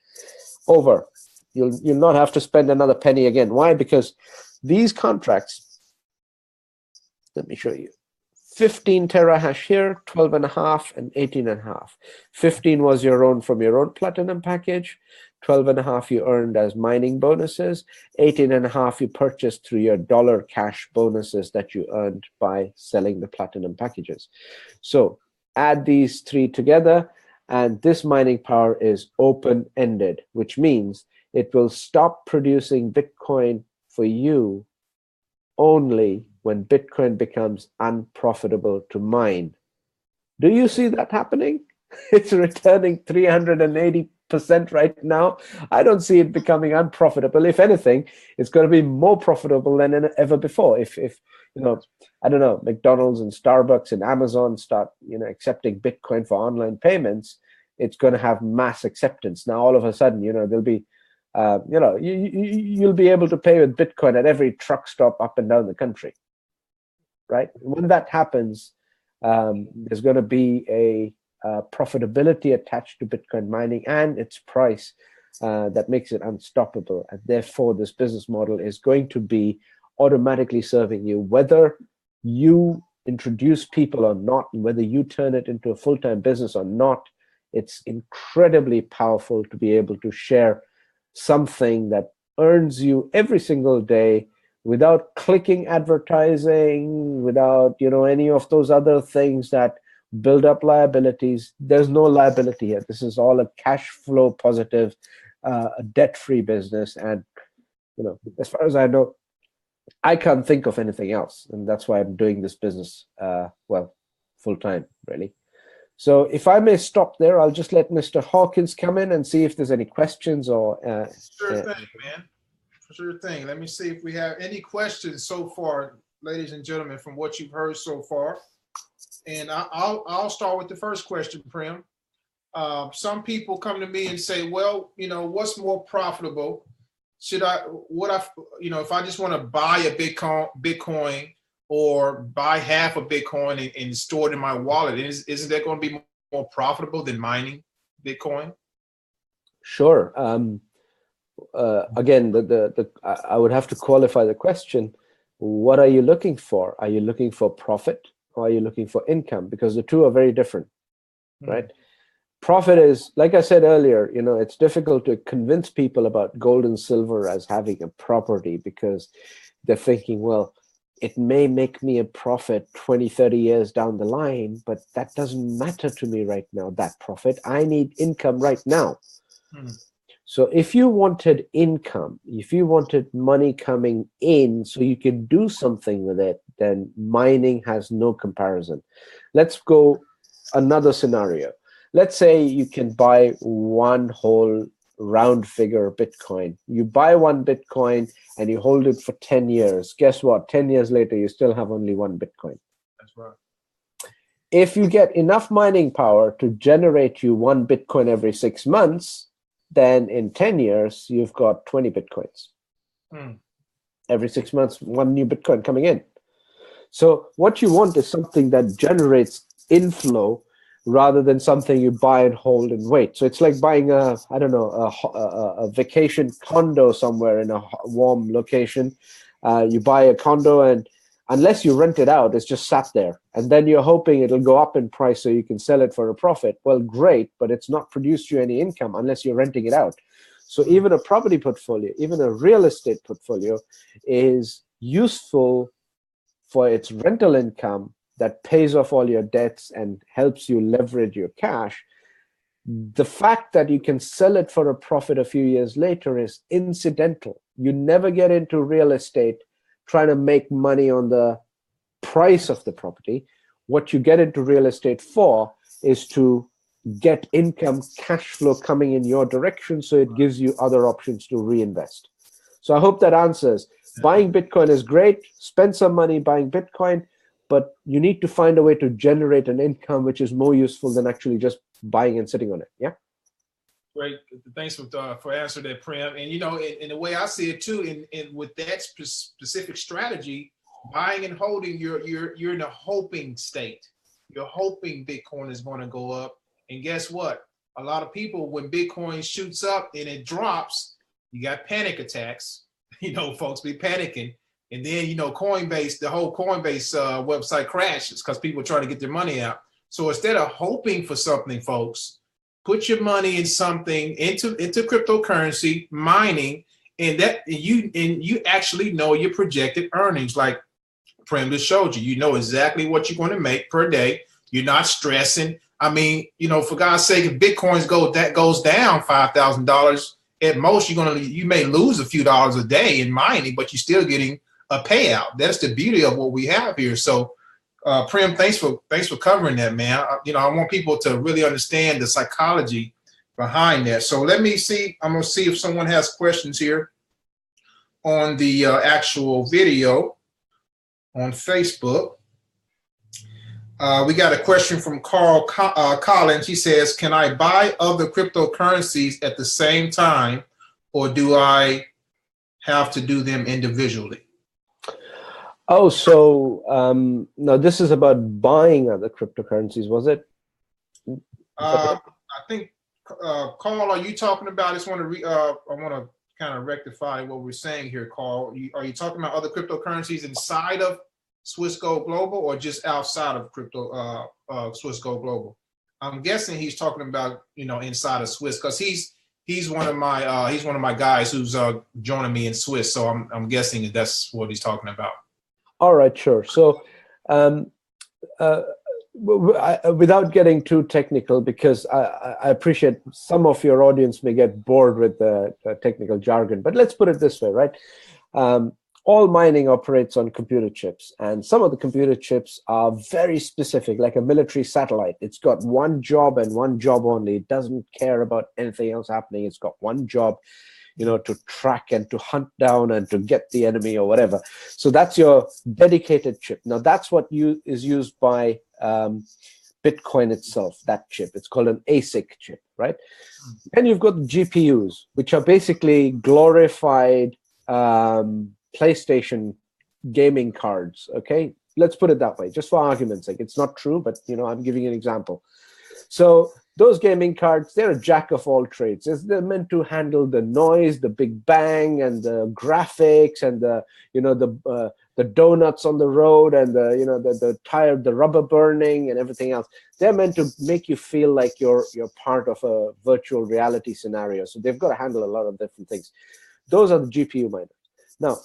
Over. You'll not have to spend another penny again. Why? Because these contracts, let me show you. 15 terahash here, 12.5 and 18.5. 15 was your own from your own platinum package. 12.5 you earned as mining bonuses. 18.5 you purchased through your dollar cash bonuses that you earned by selling the platinum packages. So add these 3 together, and this mining power is open-ended, which means it will stop producing Bitcoin for you only when Bitcoin becomes unprofitable to mine. Do you see that happening? It's returning 380% right now. I don't see it becoming unprofitable. If anything, it's going to be more profitable than ever before. If I don't know, McDonald's and Starbucks and Amazon start, accepting Bitcoin for online payments, it's going to have mass acceptance. Now, all of a sudden, there'll be you'll be able to pay with Bitcoin at every truck stop up and down the country, right? When that happens, there's going to be a profitability attached to Bitcoin mining and its price that makes it unstoppable. And therefore, this business model is going to be automatically serving you, whether you introduce people or not, and whether you turn it into a full-time business or not. It's incredibly powerful to be able to share something that earns you every single day without clicking advertising, without any of those other things that build up liabilities. There's no liability here. This is all a cash flow positive, debt-free business. And as far as I know, I can't think of anything else, and that's why I'm doing this business full time, really. So if I may stop there, I'll just let Mr. Hawkins come in and see if there's any questions or. Sure thing, man. Sure thing. Let me see if we have any questions so far, ladies and gentlemen, from what you've heard so far. And I'll start with the first question, Prem. Some people come to me and say, well, what's more profitable? If I just want to buy a Bitcoin or buy half a Bitcoin and store it in my wallet, isn't that going to be more profitable than mining Bitcoin? Sure. Again, I would have to qualify the question. What are you looking for? Are you looking for profit or are you looking for income? Because the two are very different, right? Profit is, like I said earlier, it's difficult to convince people about gold and silver as having a property because they're thinking, well, it may make me a profit 20, 30 years down the line, but that doesn't matter to me right now, that profit. I need income right now. So if you wanted income, if you wanted money coming in so you can do something with it, then mining has no comparison. Let's go another scenario. Let's say you can buy one whole round figure Bitcoin. You buy one Bitcoin and you hold it for 10 years. Guess what? 10 years later, you still have only one Bitcoin. That's right. If you get enough mining power to generate you one Bitcoin every 6 months, then in 10 years, you've got 20 Bitcoins. Every 6 months, one new Bitcoin coming in. So what you want is something that generates inflow rather than something you buy and hold and wait. So it's like buying a vacation condo somewhere in a warm location. You buy a condo and unless you rent it out, it's just sat there. And then you're hoping it'll go up in price so you can sell it for a profit. Well, great, but it's not produced you any income unless you're renting it out. So even a property portfolio, even a real estate portfolio is useful for its rental income that pays off all your debts and helps you leverage your cash. The fact that you can sell it for a profit a few years later is incidental. You never get into real estate trying to make money on the price of the property. What you get into real estate for is to get income, cash flow coming in your direction, so it gives you other options to reinvest. So I hope that answers. Buying Bitcoin is great. Spend some money buying Bitcoin, but you need to find a way to generate an income which is more useful than actually just buying and sitting on it. Yeah. Great. Thanks for answering that, Prem. And in the way I see it too, in with that specific strategy, buying and holding, you're in a hoping state. You're hoping Bitcoin is going to go up. And guess what? A lot of people, when Bitcoin shoots up and it drops, you got panic attacks. Folks be panicking. And then, Coinbase, the whole Coinbase website crashes because people are trying to get their money out. So instead of hoping for something, folks, put your money in something, into cryptocurrency, mining, and you actually know your projected earnings. Like Prem just showed you, you know exactly what you're going to make per day. You're not stressing. I mean, for God's sake, if Bitcoins goes down $5,000 at most, you may lose a few dollars a day in mining, but you're still getting a payout. That's the beauty of what we have here. So, Prem, thanks for covering that, man. I want people to really understand the psychology behind that. So let me see. I'm gonna see if someone has questions here on the actual video on Facebook. We got a question from Carl Collins. He says, "Can I buy other cryptocurrencies at the same time, or do I have to do them individually? Oh, so no, this is about buying other cryptocurrencies, was it? I think, Carl, are you talking about? I just want to I want to kind of rectify what we're saying here, Carl. Are you talking about other cryptocurrencies inside of Swiss Gold Global, or just outside of Swiss Gold Global? I'm guessing he's talking about inside of Swiss, because he's one of my guys who's joining me in Swiss. So I'm guessing that's what he's talking about. All right, sure. So, without getting too technical, because I appreciate some of your audience may get bored with the technical jargon, but let's put it this way, right? All mining operates on computer chips, and some of the computer chips are very specific, like a military satellite. It's got one job and one job only. It doesn't care about anything else happening. It's got one job, to track and to hunt down and to get the enemy or whatever. So that's your dedicated chip. Now that's what is used by Bitcoin itself, that chip. It's called an ASIC chip, right? Then you've got the GPUs, which are basically glorified PlayStation gaming cards, okay? Let's put it that way, just for argument's sake. It's not true, but I'm giving you an example. So those gaming cards, they're a jack of all trades. They're meant to handle the noise, the big bang, and the graphics, and the donuts on the road, and the tire, the rubber burning, and everything else. They're meant to make you feel like you're part of a virtual reality scenario. So they've got to handle a lot of different things. Those are the GPU miners. Now,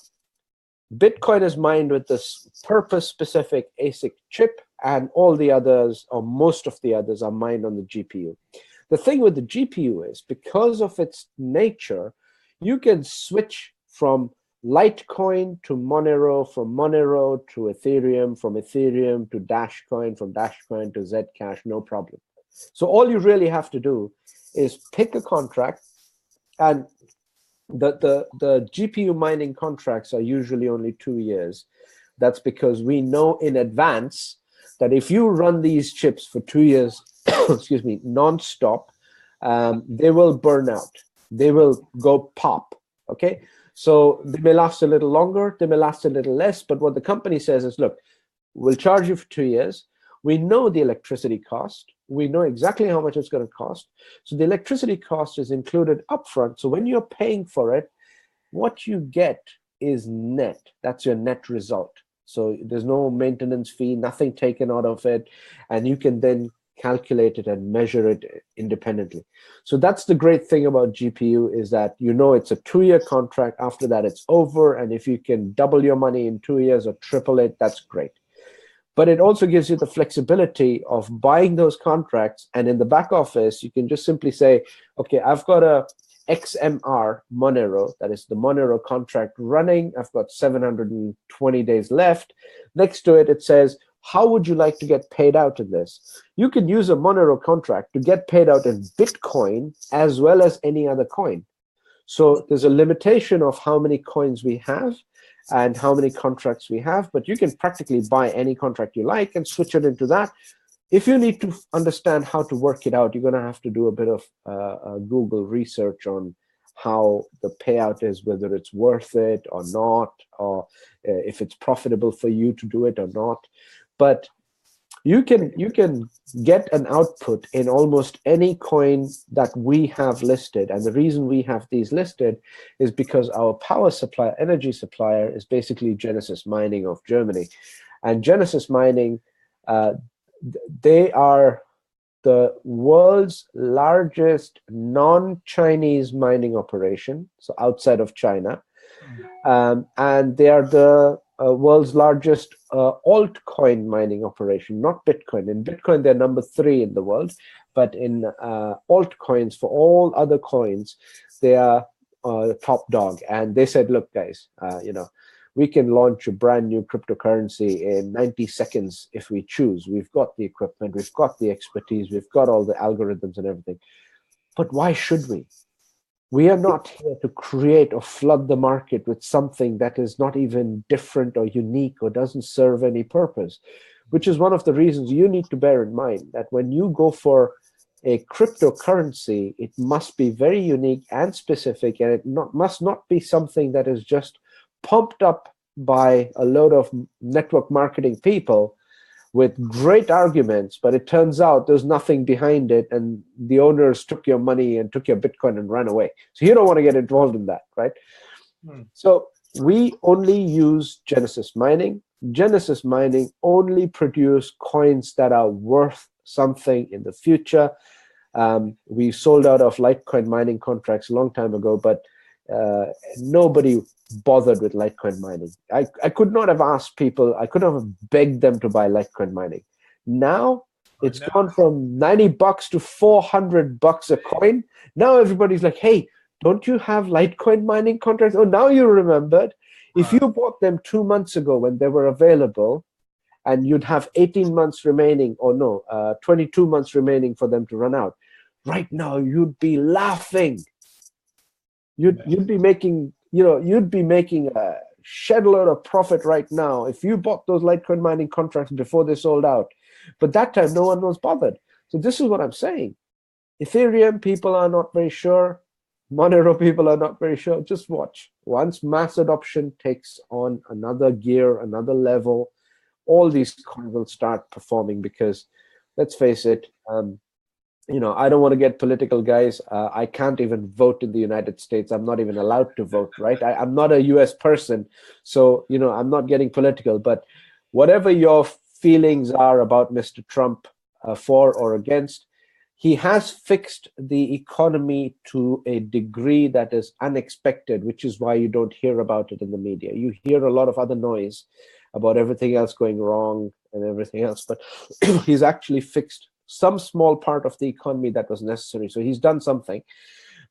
Bitcoin is mined with this purpose-specific ASIC chip, and all the others, or most of the others, are mined on the GPU. The thing with the GPU is, because of its nature, you can switch from Litecoin to Monero, from Monero to Ethereum, from Ethereum to Dashcoin, from Dashcoin to Zcash, no problem. So all you really have to do is pick a contract, and the GPU mining contracts are usually only 2 years. That's because we know in advance that if you run these chips for 2 years, excuse me, non-stop, they will burn out. They will go pop, okay? So they may last a little longer, they may last a little less, but what the company says is, look, we'll charge you for 2 years. We know the electricity cost. We know exactly how much it's going to cost. So the electricity cost is included upfront. So when you're paying for it, what you get is net. That's your net result. So there's no maintenance fee, nothing taken out of it, and you can then calculate it and measure it independently. So that's the great thing about GPU, is that it's a 2-year contract. After that, it's over, and if you can double your money in 2 years or triple it, that's great. But it also gives you the flexibility of buying those contracts, and in the back office, you can just simply say, okay, I've got a XMR Monero, that is the Monero contract running. I've got 720 days left. Next to it, it says, how would you like to get paid out in this? You can use a Monero contract to get paid out in Bitcoin as well as any other coin. So there's a limitation of how many coins we have and how many contracts we have, but you can practically buy any contract you like and switch it into that. If you need to understand how to work it out, you're going to have to do a bit of Google research on how the payout is, whether it's worth it or not, or if it's profitable for you to do it or not. But you can get an output in almost any coin that we have listed. And the reason we have these listed is because our power supply, energy supplier, is basically Genesis Mining of Germany. And Genesis Mining, they are the world's largest non-Chinese mining operation, so outside of China. And they are the world's largest altcoin mining operation, not Bitcoin. In Bitcoin, they're number 3 in the world, but in altcoins, for all other coins, they are top dog. And they said, look, guys, we can launch a brand new cryptocurrency in 90 seconds if we choose. We've got the equipment, we've got the expertise, we've got all the algorithms and everything. But why should we? We are not here to create or flood the market with something that is not even different or unique or doesn't serve any purpose, which is one of the reasons you need to bear in mind that when you go for a cryptocurrency, it must be very unique and specific, and it must not be something that is just pumped up by a load of network marketing people with great arguments, but it turns out there's nothing behind it, and the owners took your money and took your Bitcoin and ran away. So you don't want to get involved in that, right? So we only use Genesis mining. Genesis mining only produce coins that are worth something in the future. We sold out of Litecoin mining contracts a long time ago, but nobody bothered with Litecoin mining. I could not have asked people, I could not have begged them to buy Litecoin mining. Now it's gone from $90 to $400 a coin. Now everybody's like, hey, don't you have Litecoin mining contracts? Oh, now you remembered. If you bought them 2 months ago when they were available, and you'd have 18 months remaining, or no, 22 months remaining for them to run out, right now you'd be laughing. You'd be making, you'd be making a shed load of profit right now if you bought those Litecoin mining contracts before they sold out. But that time, no one was bothered. So this is what I'm saying. Ethereum people are not very sure. Monero people are not very sure. Just watch. Once mass adoption takes on another gear, another level, all these coins will start performing, because let's face it, I don't want to get political, guys. I can't even vote in the United States. I'm not even allowed to vote, right? I'm not a US person, so, I'm not getting political. But whatever your feelings are about Mr. Trump, for or against, he has fixed the economy to a degree that is unexpected, which is why you don't hear about it in the media. You hear a lot of other noise about everything else going wrong and everything else, but he's actually fixed some small part of the economy that was necessary. So he's done something.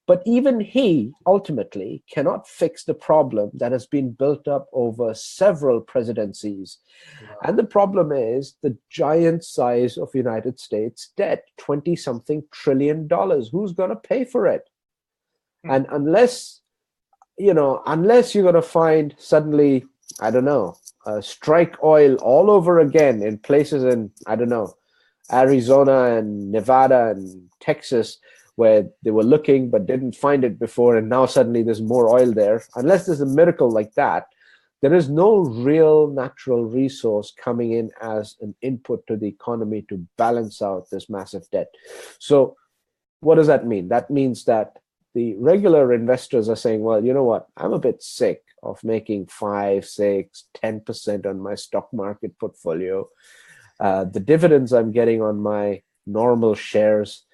But even he ultimately cannot fix the problem that has been built up over several presidencies. And the problem is the giant size of United States debt, 20-something trillion dollars. Who's going to pay for it? And unless you're going to find suddenly, I don't know, strike oil all over again in places in, I don't know, Arizona and Nevada and Texas, where they were looking but didn't find it before, and now suddenly there's more oil there. Unless there's a miracle like that, there is no real natural resource coming in as an input to the economy to balance out this massive debt. So what does that mean? That means that the regular investors are saying, well, you know what? I'm a bit sick of making 5, 6, 10% on my stock market portfolio. The dividends I'm getting on my normal shares,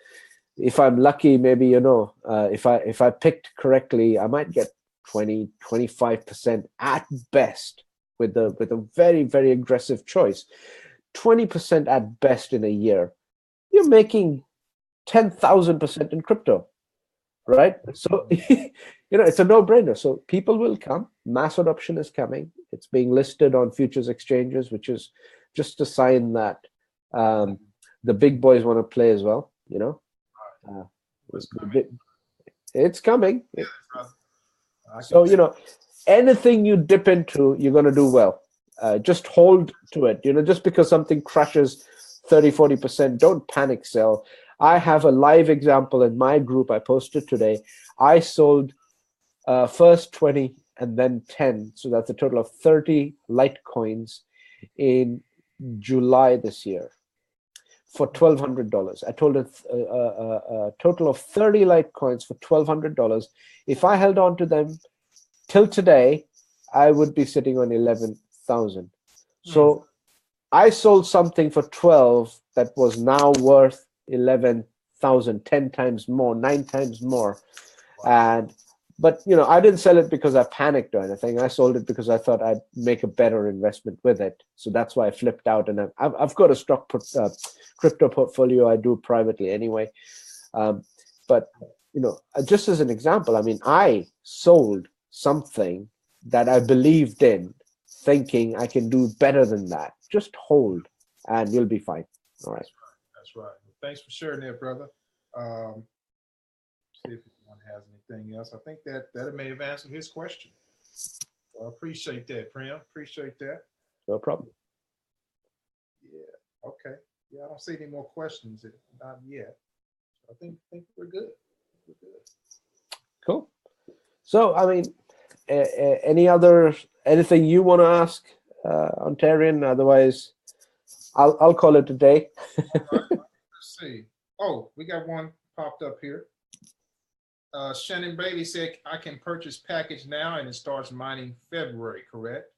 if I'm lucky, maybe, if I picked correctly, I might get 20, 25% at best with a very, very aggressive choice. 20% at best in a year. You're making 10,000% in crypto, right? So, it's a no-brainer. So people will come. Mass adoption is coming. It's being listed on futures exchanges, which is just a sign that the big boys want to play as well, It's coming. So, anything you dip into, you're going to do well. Just hold to it. Just because something crashes 30, 40%, don't panic sell. I have a live example in my group I posted today. I sold first 20 and then 10. So that's a total of 30 Litecoins in July this year for $1,200. I told a total of 30 Litecoins for $1,200. If I held on to them till today, I would be sitting on 11,000. So I sold something for 12 that was now worth 11,000, 10 times more, 9 times more. But I didn't sell it because I panicked or anything. I sold it because I thought I'd make a better investment with it. So that's why I flipped out. And I've got a stock crypto portfolio I do privately anyway. But just as an example, I sold something that I believed in, thinking I can do better than that. Just hold, and you'll be fine. All right. That's right. Thanks for sharing that, brother. See if anyone has anything else. I think that may have answered his question. I appreciate that, Prem. Appreciate that. No problem. Yeah. Okay. Yeah, I don't see any more questions. Not yet. I think we're good. We're good. Cool. So, I mean, anything you want to ask, Ontarian? Otherwise, I'll call it a day. Let's see. Oh, we got one popped up here. Shannon Bailey said, I can purchase package now and it starts mining February, correct?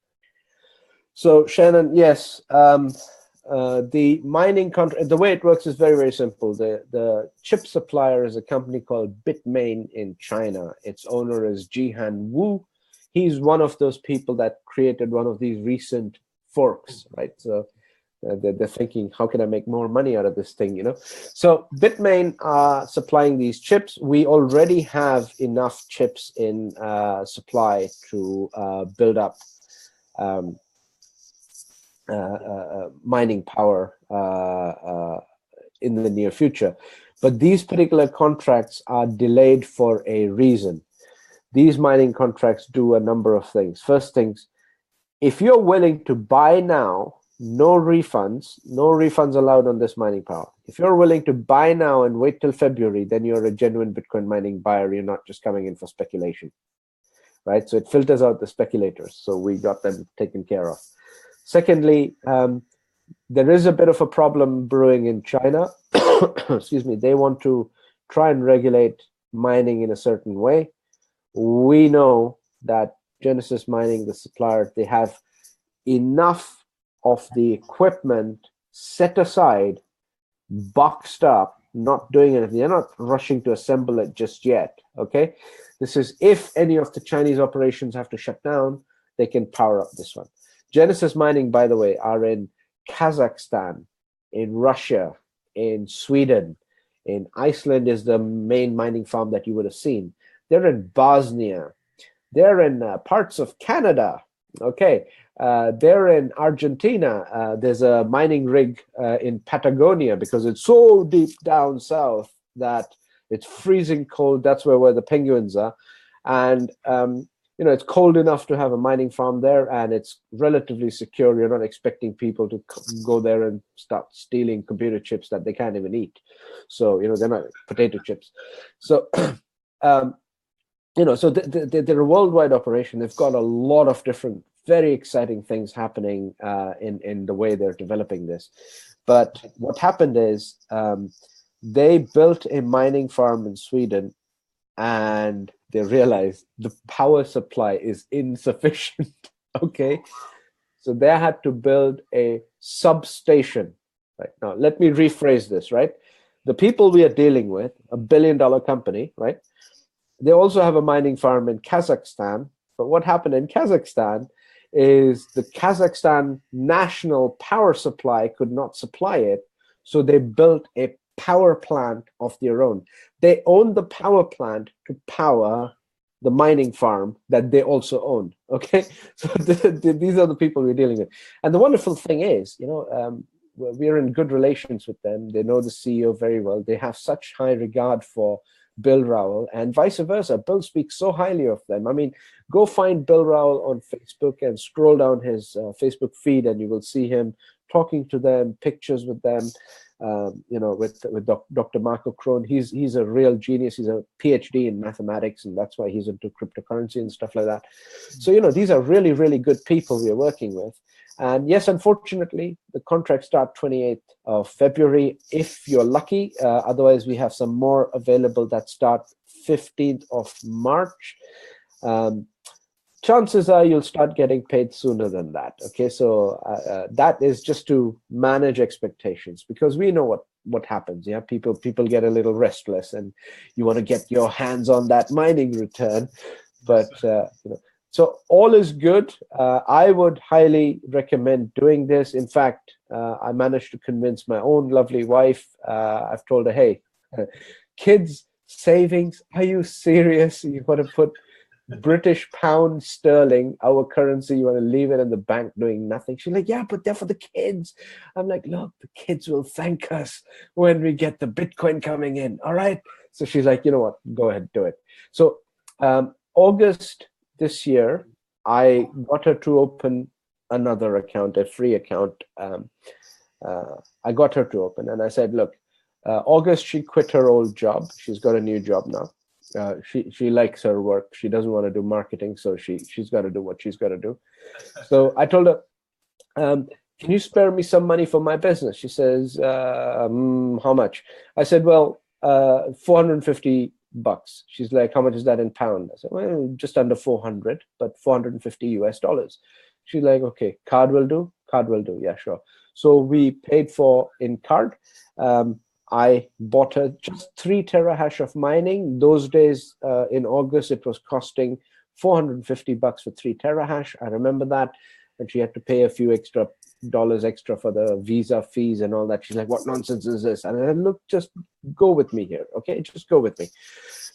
So, Shannon, yes. The mining contract, the way it works is very, very simple. The chip supplier is a company called Bitmain in China. Its owner is Jihan Wu. He's one of those people that created one of these recent forks, right? So they're thinking, how can I make more money out of this thing, you know? So Bitmain are supplying these chips. We already have enough chips in supply to build up mining power in the near future. But these particular contracts are delayed for a reason. These mining contracts do a number of things. First things, if you're willing to buy now, no refunds allowed on this mining power. If you're willing to buy now and wait till February, then you're a genuine Bitcoin mining buyer. You're not just coming in for speculation, right? So it filters out the speculators. So we got them taken care of. Secondly, there is a bit of a problem brewing in China. Excuse me. They want to try and regulate mining in a certain way. We know that Genesis Mining, the supplier, they have enough of the equipment set aside, boxed up, not doing anything. They're not rushing to assemble it just yet, okay? This is if any of the Chinese operations have to shut down, they can power up this one. Genesis Mining, by the way, are in Kazakhstan, in Russia, in Sweden, in Iceland is the main mining farm that you would have seen. They're in Bosnia. They're in parts of Canada. Okay, they're in Argentina. There's a mining rig in Patagonia because it's so deep down south that it's freezing cold. That's where the penguins are. And you know, it's cold enough to have a mining farm there, and it's relatively secure. You're not expecting people to go there and start stealing computer chips that they can't even eat. So, you know, they're not potato chips. So, you know, so they're a worldwide operation. They've got a lot of different, very exciting things happening in the way they're developing this. But what happened is they built a mining farm in Sweden, and they realized the power supply is insufficient. Okay, so they had to build a substation. Right now, let me rephrase this. Right, the people we are dealing with, a billion-dollar company, right? They also have a mining farm in Kazakhstan. But what happened in Kazakhstan is the Kazakhstan national power supply could not supply it, so they built a power plant of their own. They own the power plant to power the mining farm that they also own. Okay, so these are the people we're dealing with. And the wonderful thing is, you know, we're in good relations with them. They know the CEO very well. They have such high regard for Bill Rowell, and vice versa. Bill speaks so highly of them. I mean, go find Bill Rowell on Facebook and scroll down his Facebook feed, and you will see him talking to them, pictures with them. You know, with Dr. Marco Krohn. He's a real genius. He's a PhD in mathematics, and that's why he's into cryptocurrency and stuff like that. So, you know, these are really, really good people we're working with. And yes, unfortunately, the contracts start 28th of February, if you're lucky. Otherwise, we have some more available that start 15th of March. Chances are you'll start getting paid sooner than that. Okay, so that is just to manage expectations, because we know what happens. Yeah, people get a little restless, and you want to get your hands on that mining return. But you know, so all is good. I would highly recommend doing this. In fact, I managed to convince my own lovely wife. I've told her, hey, kids savings, are you serious? You want to put British pound sterling, our currency, you want to leave it in the bank doing nothing? She's like, yeah, but they're for the kids. I'm like, look, the kids will thank us when we get the Bitcoin coming in. All right. So she's like, you know what, go ahead, do it. So August this year, I got her to open another account, a free account. I got her to open, and I said, look, August, she quit her old job. She's got a new job now. She likes her work. She doesn't want to do marketing, so she's got to do what she's got to do. So I told her, can you spare me some money for my business? She says, how much? I said, well, $450. She's like, how much is that in pound? I said, well, just under 400, but 450 US dollars. She's like, okay, card will do. Card will do. Yeah, sure. So we paid for in card. I bought her just 3 terahash of mining. Those days in August, it was costing $450 for 3 terahash. I remember that. And she had to pay a few dollars extra for the visa fees and all that. She's like, what nonsense is this? And I said, look, just go with me here. Okay, just go with me.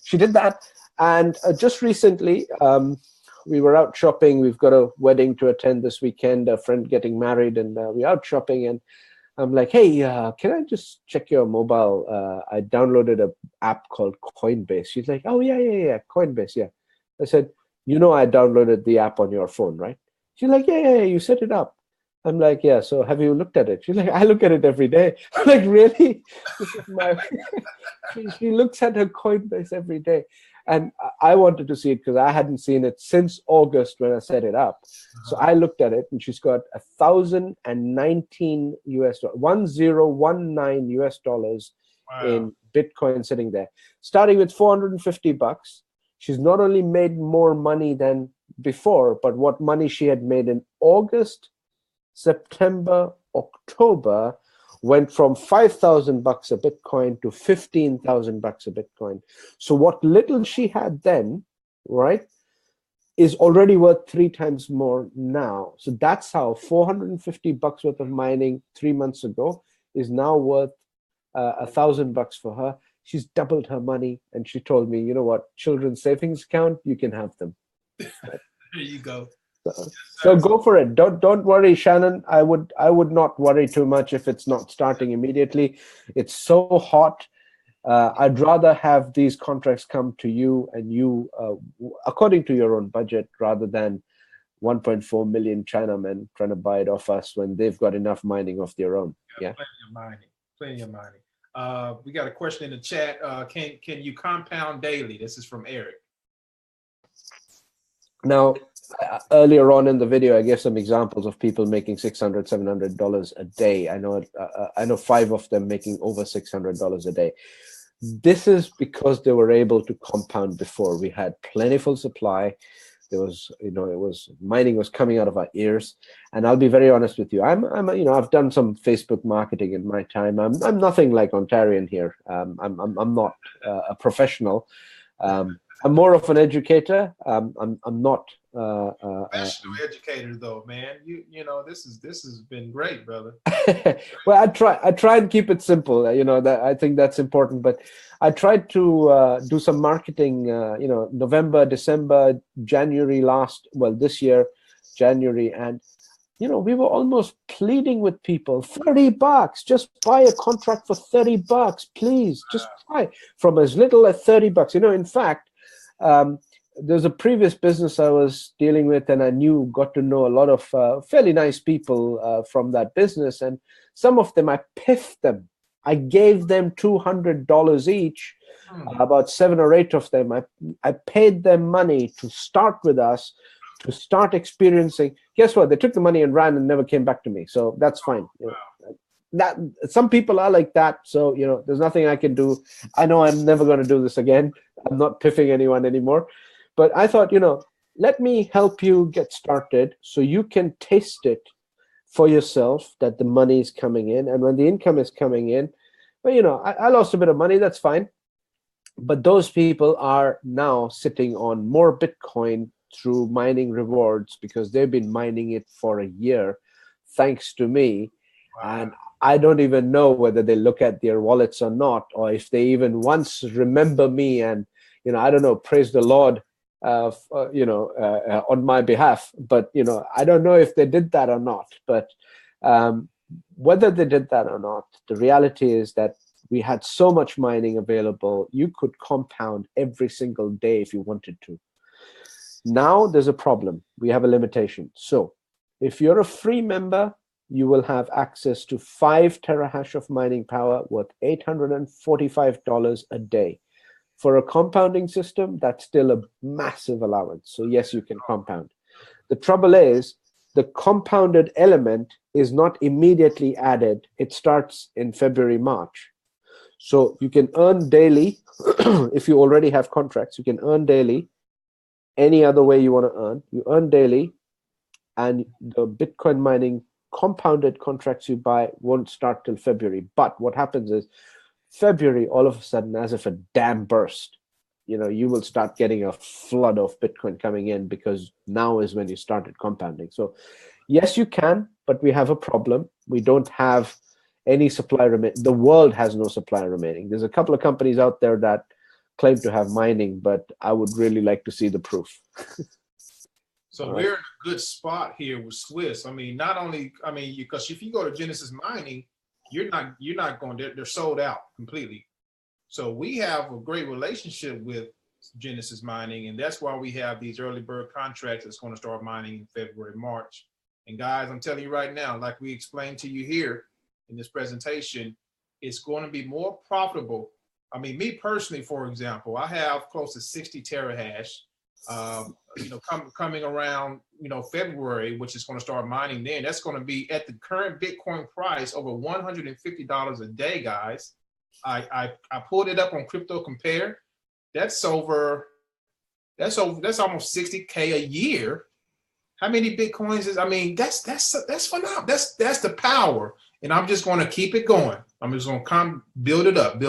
She did that. And just recently, we were out shopping. We've got a wedding to attend this weekend, a friend getting married, and we're out shopping. And I'm like, hey, can I just check your mobile? I downloaded an app called Coinbase. She's like, oh, yeah, Coinbase, yeah. I said, I downloaded the app on your phone, right? She's like, yeah, you set it up. I'm like, yeah, so have you looked at it? She's like, I look at it every day. I'm like, really? This is my she looks at her Coinbase every day. And I wanted to see it because I hadn't seen it since August when I set it up. So I looked at it, and she's got 1,019 US dollars, 1019 US dollars in Bitcoin sitting there. Starting with $450, she's not only made more money than before, but what money she had made in August, September, October went from $5,000 a Bitcoin to $15,000 a Bitcoin. So what little she had then, right, is already worth 3 times more now. So that's how $450 worth of mining 3 months ago is now worth $1,000 for her. She's doubled her money, and she told me, you know what, children's savings account, you can have them. There you go. So go for it. Don't worry, Shannon. I would not worry too much if it's not starting immediately. It's so hot. I'd rather have these contracts come to you and you according to your own budget, rather than 1.4 million Chinamen trying to buy it off us when they've got enough mining of their own. Yeah. Plenty of mining. We got a question in the chat. Can you compound daily? This is from Eric. Now, earlier on in the video, I gave some examples of people making $600, $700 a day. I know 5 of them making over $600 a day. This is because they were able to compound before. We had plentiful supply. There was, mining was coming out of our ears. And I'll be very honest with you. I've done some Facebook marketing in my time. I'm nothing like Ontarian here. I'm not a professional. I'm more of an educator. I'm not professional educator, though, man. This has been great, brother. Well, I try and keep it simple. That I think that's important. But I tried to do some marketing. November, December, January this year, January, and we were almost pleading with people, $30, just buy a contract for $30, please, just buy from as little as $30. In fact, there's a previous business I was dealing with, and I got to know a lot of fairly nice people from that business, and some of them I piffed them. I gave them $200 each. About 7 or 8 of them, I paid them money to start with us, to start experiencing. Guess what? They took the money and ran and never came back to me. So that's fine. That some people are like that. So there's nothing I can do. I know I'm never going to do this again. I'm not piffing anyone anymore. But I thought, let me help you get started so you can taste it for yourself, that the money is coming in. And when the income is coming in, well, I lost a bit of money. That's fine. But those people are now sitting on more Bitcoin through mining rewards because they've been mining it for a year, thanks to me. Wow. And I don't even know whether they look at their wallets or not, or if they even once remember me and, I don't know, praise the Lord, on my behalf. But, I don't know if they did that or not. But whether they did that or not, the reality is that we had so much mining available, you could compound every single day if you wanted to. Now there's a problem. We have a limitation. So if you're a free member, you will have access to 5 terahash of mining power worth $845 a day. For a compounding system, that's still a massive allowance. So yes, you can compound. The trouble is, the compounded element is not immediately added. It starts in February, March. So you can earn daily. If you already have contracts, you can earn daily. Any other way you want to earn, you earn daily, and the Bitcoin mining compounded contracts you buy won't start till February. But what happens is, February, all of a sudden, as if a dam burst, you will start getting a flood of Bitcoin coming in, because now is when you started compounding. So yes, you can, but we have a problem. We don't have any supply remaining. The world has no supply remaining. There's a couple of companies out there that claim to have mining, but I would really like to see the proof. So we're in a good spot here with Swiss. I mean, because if you go to Genesis Mining, you're not going. They're sold out completely. So we have a great relationship with Genesis Mining, and that's why we have these early bird contracts that's going to start mining in February, March. And guys, I'm telling you right now, like we explained to you here in this presentation, it's going to be more profitable. I mean, me personally, for example, I have close to 60 terahash. Coming around, February, which is going to start mining then. That's going to be at the current Bitcoin price over $150 a day, guys. I pulled it up on Crypto Compare. That's almost 60K a year. How many Bitcoins is? I mean, that's phenomenal. That's the power. And I'm just going to keep it going. I'm just going to build it up.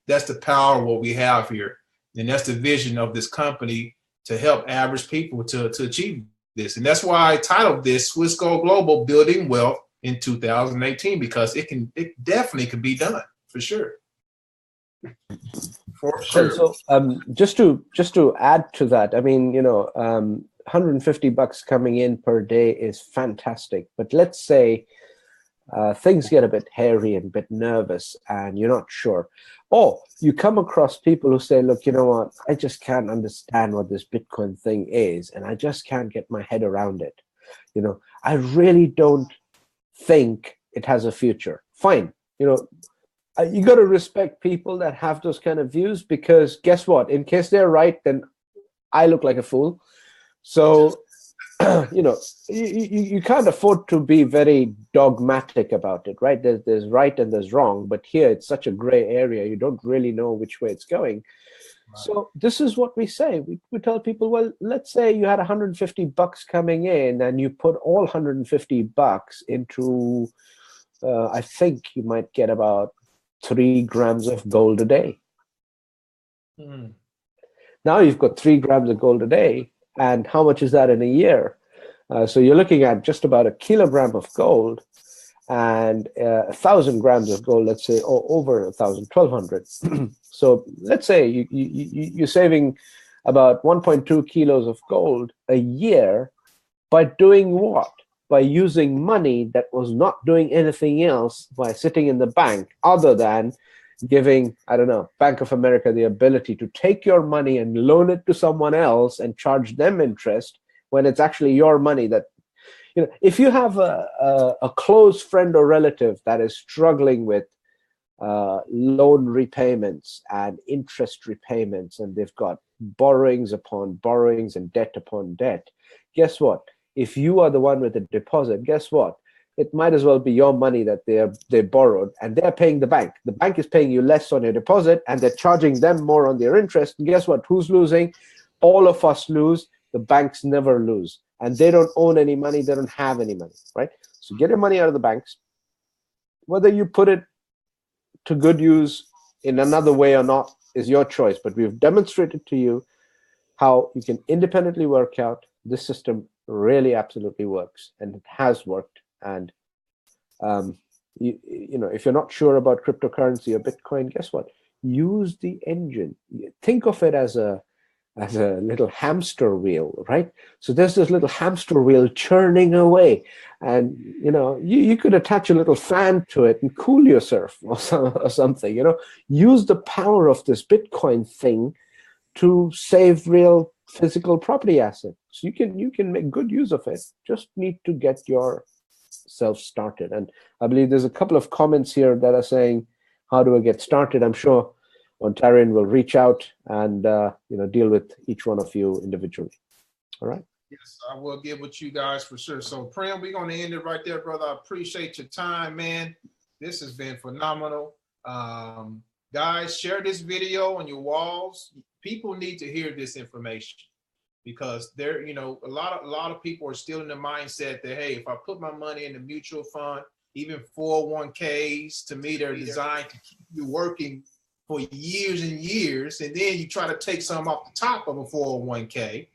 That's the power of what we have here, and that's the vision of this company, to help average people to achieve this. And that's why I titled this Swiss Gold Global Building Wealth in 2018, because it definitely can be done, for sure. For sure. So just to add to that, I mean, $150 coming in per day is fantastic. But let's say things get a bit hairy and a bit nervous and you're not sure. Or you come across people who say, look, you know what, I just can't understand what this Bitcoin thing is, and I just can't get my head around it. I really don't think it has a future. Fine. You got to respect people that have those kind of views, because guess what? In case they're right, then I look like a fool. So you can't afford to be very dogmatic about it, right? There's right and there's wrong, but here it's such a gray area. You don't really know which way it's going. Right. So this is what we say. We tell people, well, let's say you had $150 coming in and you put all $150 into, I think you might get about 3 grams of gold a day. Now you've got 3 grams of gold a day. And how much is that in a year? So you're looking at just about 1 kilogram of gold and 1,000 grams of gold, let's say, or over 1,000, 1,200. So let's say you're saving about 1.2 kilos of gold a year by doing what? By using money that was not doing anything else, by sitting in the bank, other than giving, I don't know, Bank of America the ability to take your money and loan it to someone else and charge them interest when it's actually your money. That, if you have a close friend or relative that is struggling with loan repayments and interest repayments, and they've got borrowings upon borrowings and debt upon debt, guess what? If you are the one with the deposit, guess what? It might as well be your money that they borrowed, and they're paying the bank. The bank is paying you less on your deposit, and they're charging them more on their interest. And guess what? Who's losing? All of us lose. The banks never lose, and they don't own any money. They don't have any money, right? So get your money out of the banks. Whether you put it to good use in another way or not is your choice. But we've demonstrated to you how you can independently work out. This system really absolutely works, and it has worked. And if you're not sure about cryptocurrency or Bitcoin, guess what? Use the engine. Think of it as a little hamster wheel, right? So there's this little hamster wheel churning away, and you could attach a little fan to it and cool yourself or something. Use the power of this Bitcoin thing to save real physical property assets. You can make good use of it. Just need to get your self-started. And I believe there's a couple of comments here that are saying, how do I get started? I'm sure Ontarian will reach out and deal with each one of you individually. All right. Yes, I will get with you guys for sure. So Prem, we're going to end it right there, brother. I appreciate your time, man. This has been phenomenal. Guys, share this video on your walls. People need to hear this information, because there, a lot of people are still in the mindset that, hey, if I put my money in the mutual fund, even 401ks, to me, they're designed to keep you working for years and years, and then you try to take some off the top of a 401k.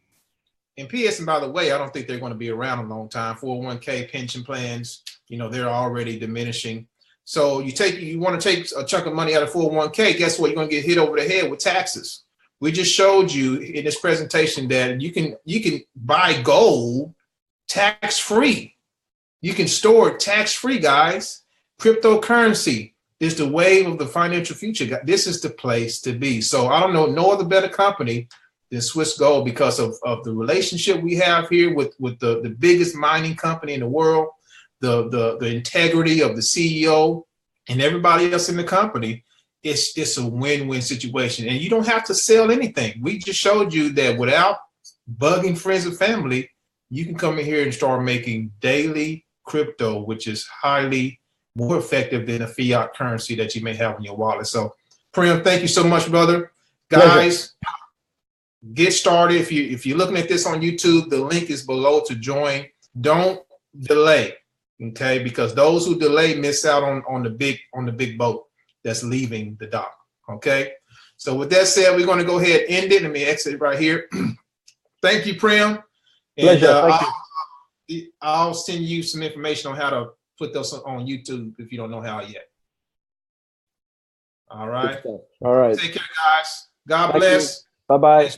And P.S. and by the way, I don't think they're going to be around a long time. 401k pension plans, they're already diminishing. So you want to take a chunk of money out of 401k, guess what? You're going to get hit over the head with taxes. We just showed you in this presentation that you can buy gold tax-free. You can store it tax-free, guys. Cryptocurrency is the wave of the financial future. This is the place to be. So I don't know no other better company than Swiss Gold, because of the relationship we have here with the biggest mining company in the world, the integrity of the CEO and everybody else in the company. It's a win-win situation, and you don't have to sell anything. We just showed you that without bugging friends and family, you can come in here and start making daily crypto, which is highly more effective than a fiat currency that you may have in your wallet. So Prem, thank you so much, brother. Guys, get started. If you're looking at this on YouTube, the link is below to join. Don't delay, okay? Because those who delay miss out on the big boat that's leaving the dock. Okay. So with that said, we're going to go ahead and end it. Let me exit right here. Thank you, Prem. And Thank you. I'll send you some information on how to put those on YouTube if you don't know how yet. All right. All right. Take care, guys. God bless. Bye-bye.